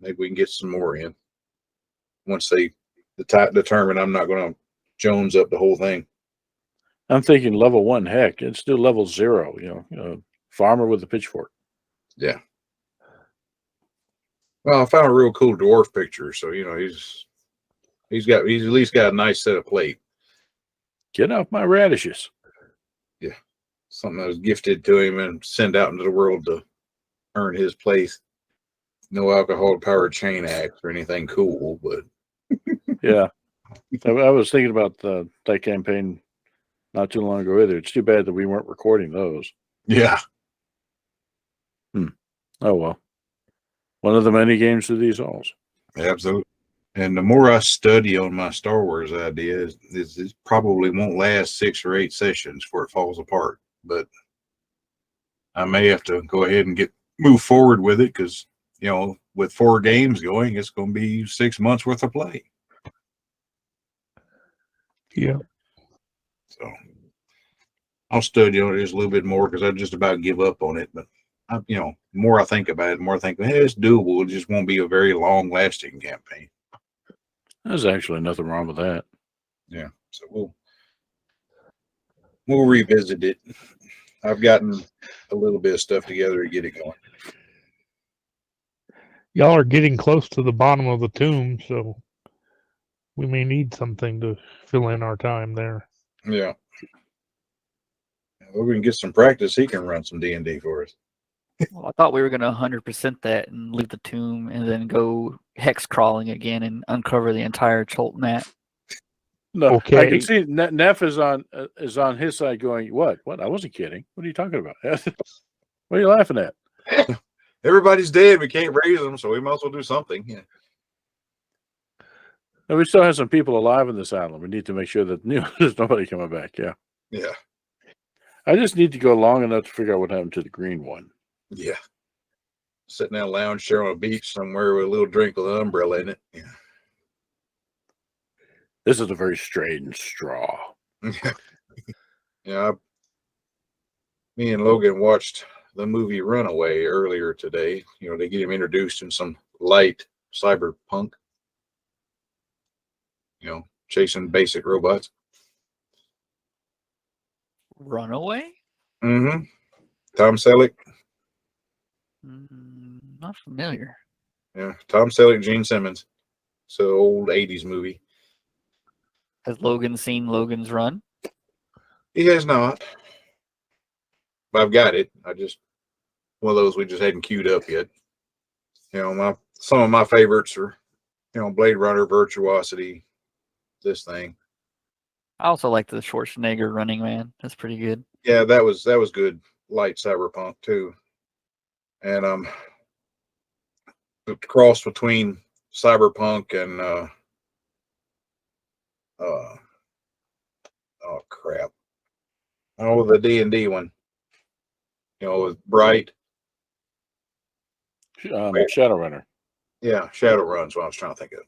Speaker 6: maybe we can get some more in once they determine I'm not going to Jones up the whole thing.
Speaker 2: I'm thinking level 1. Heck, let's do level 0. Farmer with a pitchfork.
Speaker 6: Yeah. Well, I found a real cool dwarf picture, so he's at least got a nice set of plate.
Speaker 2: Get off my radishes.
Speaker 6: Yeah, something that was gifted to him and sent out into the world to earn his place. No alcohol-powered chain axe or anything cool, but
Speaker 2: yeah, I was thinking about that campaign not too long ago either. It's too bad that we weren't recording those.
Speaker 6: Yeah.
Speaker 2: Oh well. One of the many games through these halls.
Speaker 6: Absolutely. And the more I study on my Star Wars ideas, it probably won't last 6 or 8 sessions before it falls apart. But I may have to go ahead and move forward with it because, with 4 games going, it's going to be 6 months worth of play.
Speaker 7: Yeah.
Speaker 6: So I'll study on it just a little bit more because I just about give up on it. But more I think about it, the more I think, hey, it's doable. It just won't be a very long-lasting campaign.
Speaker 2: There's actually nothing wrong with that.
Speaker 6: Yeah, so we'll revisit it. I've gotten a little bit of stuff together to get it going.
Speaker 7: Y'all are getting close to the bottom of the tomb, so we may need something to fill in our time there.
Speaker 6: Yeah. Well, we can get some practice. He can run some D&D for us.
Speaker 3: Well, I thought we were going to 100% that and leave the tomb and then go hex crawling again and uncover the entire Cholt map.
Speaker 2: No, I
Speaker 7: Okay.
Speaker 2: can see Neff is on his side going, what? I wasn't kidding. What are you talking about? What are you laughing at?
Speaker 6: Everybody's dead. We can't raise them, so we might as well do something. Yeah.
Speaker 2: And we still have some people alive in this island. We need to make sure that there's nobody coming back. Yeah.
Speaker 6: Yeah.
Speaker 2: I just need to go long enough to figure out what happened to the green one.
Speaker 6: Yeah. Sitting down lounge chair on a beach somewhere with a little drink with an umbrella in it. Yeah.
Speaker 2: This is a very strange straw.
Speaker 6: Yeah. Me and Logan watched the movie Runaway earlier today. You know, they get him introduced in some light cyberpunk. You know, chasing basic robots.
Speaker 3: Runaway?
Speaker 6: Mm-hmm. Tom Selleck.
Speaker 3: Not familiar.
Speaker 6: Yeah. Tom Selleck, Gene Simmons. So old 80s movie.
Speaker 3: Has Logan seen Logan's Run?
Speaker 6: He has not. But I've got it. One of those we just hadn't queued up yet. You know, some of my favorites are, you know, Blade Runner, Virtuosity, this thing.
Speaker 3: I also like the Schwarzenegger Running Man. That's pretty good.
Speaker 6: Yeah, that was good. Light cyberpunk too. And the cross between cyberpunk and oh crap. Oh, the D&D one. You know, with Bright.
Speaker 2: Shadowrunner.
Speaker 6: Yeah, Shadowrun's what I was trying to think of.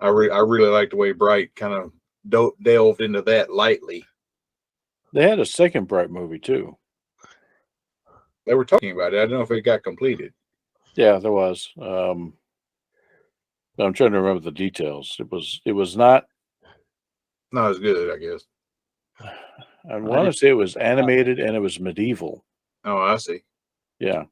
Speaker 6: I really like the way Bright kind of delved into that lightly.
Speaker 2: They had a second Bright movie too.
Speaker 6: They were talking about it. I don't know if it got completed.
Speaker 2: Yeah, there was. I'm trying to remember the details. It was not.
Speaker 6: Not as good, I guess.
Speaker 2: I want to say it was animated and it was medieval.
Speaker 6: Oh, I see.
Speaker 2: Yeah.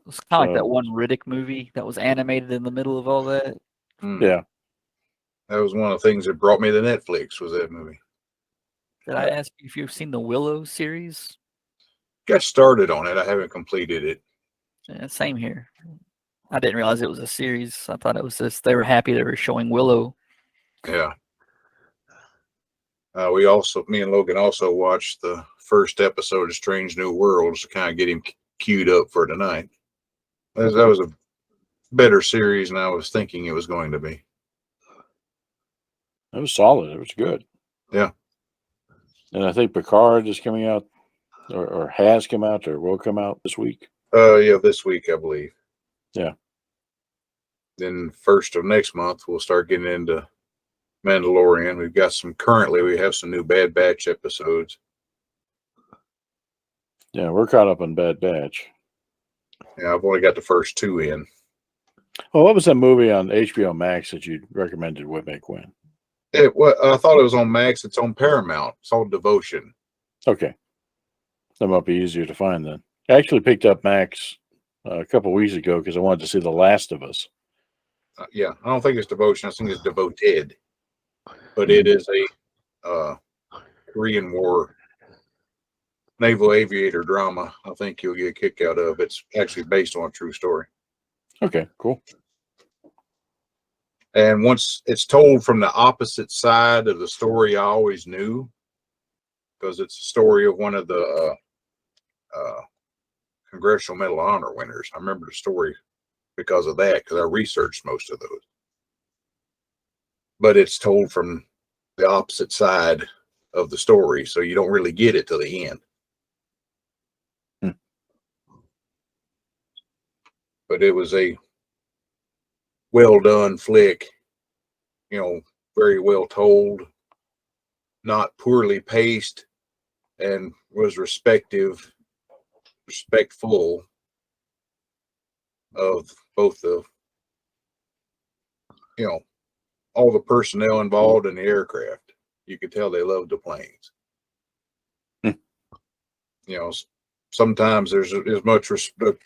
Speaker 3: It's kind of like that one Riddick movie that was animated in the middle of all that.
Speaker 2: Yeah.
Speaker 6: That was one of the things that brought me to Netflix, was that movie.
Speaker 3: Did I ask you if you've seen the Willow series?
Speaker 6: Got started on it. I haven't completed it.
Speaker 3: Yeah, same here. I didn't realize it was a series. I thought it was just they were happy they were showing Willow.
Speaker 6: Yeah. Me and Logan also watched the first episode of Strange New Worlds to kind of get him queued up for tonight. That was a better series than I was thinking it was going to be.
Speaker 2: It was solid. It was good.
Speaker 6: Yeah.
Speaker 2: And I think Picard is coming out or has come out or will come out this week.
Speaker 6: Yeah, this week, I believe.
Speaker 2: Yeah.
Speaker 6: Then first of next month, we'll start getting into Mandalorian. We have some new Bad Batch episodes.
Speaker 2: Yeah, we're caught up on Bad Batch.
Speaker 6: Yeah, I've only got the first two in.
Speaker 2: Well, what was that movie on HBO Max that you recommended way back when?
Speaker 6: I thought it was on Max. It's on Paramount. It's called Devotion.
Speaker 2: Okay. That might be easier to find then. I actually picked up Max a couple weeks ago because I wanted to see The Last of Us.
Speaker 6: Yeah, I don't think it's Devotion. I think it's Devoted. But it is a Korean War naval aviator drama. I think you'll get a kick out of. It's actually based on a true story.
Speaker 2: Okay, cool.
Speaker 6: And once it's told from the opposite side of the story, I always knew, because it's a story of one of the Congressional Medal of Honor winners. I remember the story because of that, because I researched most of those. But it's told from the opposite side of the story, so you don't really get it till the end. But it was a well done flick, you know, very well told, not poorly paced, and was respectful of both the all the personnel involved in the aircraft. You could tell they loved the planes. Sometimes there's as much respect.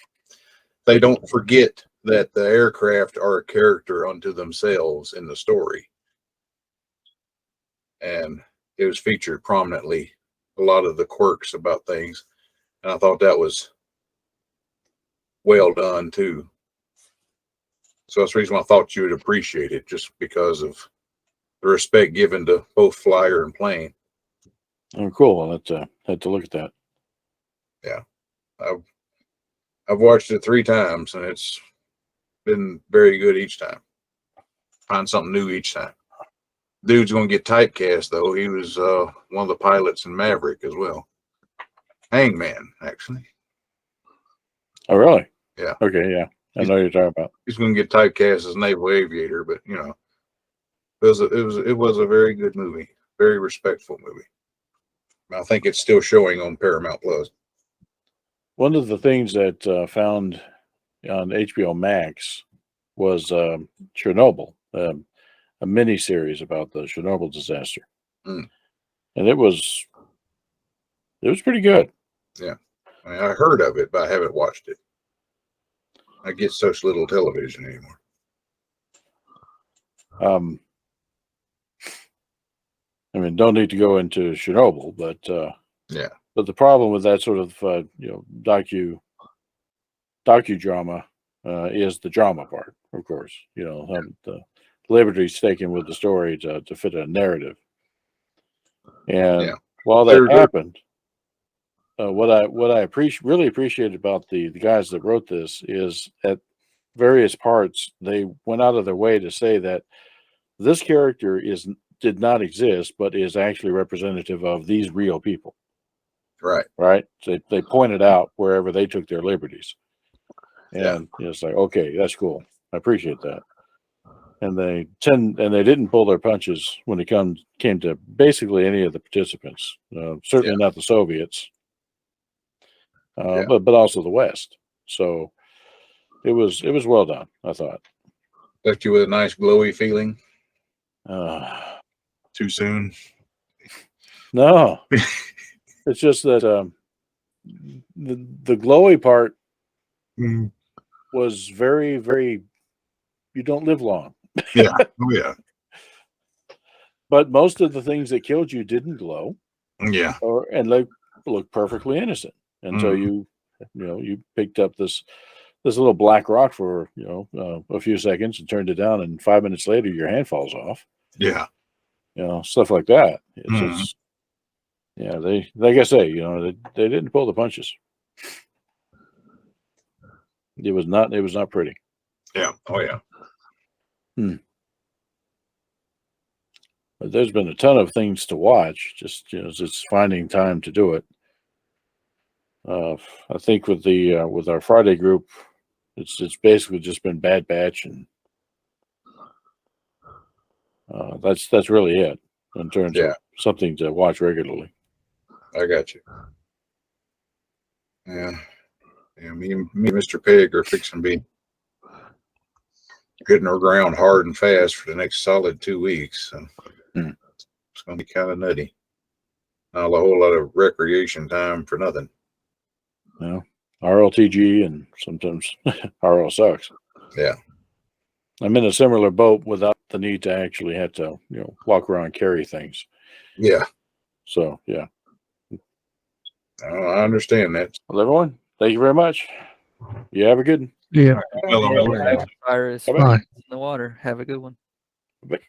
Speaker 6: They don't forget that the aircraft are a character unto themselves in the story. And it was featured prominently, a lot of the quirks about things. And I thought that was well done too. So that's the reason why I thought you would appreciate it, just because of the respect given to both flyer and plane.
Speaker 2: Oh, cool. I'll have to look at that.
Speaker 6: Yeah. I've watched it 3 times and it's been very good each time. Find something new each time. Dude's gonna get typecast though. He was one of the pilots in Maverick as well. Hangman, actually.
Speaker 2: Oh, really?
Speaker 6: Yeah.
Speaker 2: Okay, yeah. I know what you're talking about.
Speaker 6: He's gonna get typecast as naval aviator, but it was a very good movie, very respectful movie. I think it's still showing on Paramount Plus.
Speaker 2: One of the things that found on HBO Max was Chernobyl, a mini series about the Chernobyl disaster, and it was pretty good.
Speaker 6: Yeah, I heard of it, but I haven't watched it. I get such little television anymore.
Speaker 2: I mean, don't need to go into Chernobyl, but
Speaker 6: yeah.
Speaker 2: But the problem with that sort of docudrama is the drama part, of course. The liberties taken with the story to fit a narrative. And while that happened, what I really appreciated about the guys that wrote this is at various parts they went out of their way to say that this character did not exist, but is actually representative of these real people. Right. So they pointed out wherever they took their liberties, and it's like, okay, that's cool. I appreciate that. And they didn't pull their punches when it came to basically any of the participants. Certainly not the Soviets, but also the West. So it was well done, I thought.
Speaker 6: Left you with a nice glowy feeling. Too soon?
Speaker 2: No. It's just that the glowy part was very, very. You don't live long.
Speaker 6: Yeah. Oh yeah.
Speaker 2: But most of the things that killed you didn't glow.
Speaker 6: Yeah.
Speaker 2: And they looked perfectly innocent until you picked up this little black rock for a few seconds and turned it down, and 5 minutes later your hand falls off.
Speaker 6: Yeah.
Speaker 2: Stuff like that. It's just. Yeah, they like I say, they didn't pull the punches. It was not pretty.
Speaker 6: Yeah. Oh yeah.
Speaker 2: But there's been a ton of things to watch. Just it's finding time to do it. I think with our Friday group, it's basically just been Bad Batch, and that's really it in terms of something to watch regularly.
Speaker 6: I got you. Yeah. Me and Mr. Pig are fixing to be hitting our ground hard and fast for the next solid 2 weeks. So it's going to be kind of nutty. Not a whole lot of recreation time for nothing.
Speaker 2: RLTG and sometimes RL sucks.
Speaker 6: Yeah.
Speaker 2: I'm in a similar boat without the need to actually have to, walk around and carry things.
Speaker 6: Yeah.
Speaker 2: So, yeah.
Speaker 6: I understand that.
Speaker 2: Well, everyone, thank you very much. You have a good one.
Speaker 7: Yeah.
Speaker 3: Virus
Speaker 7: Bye.
Speaker 3: in the water. Have a good one.
Speaker 2: Bye.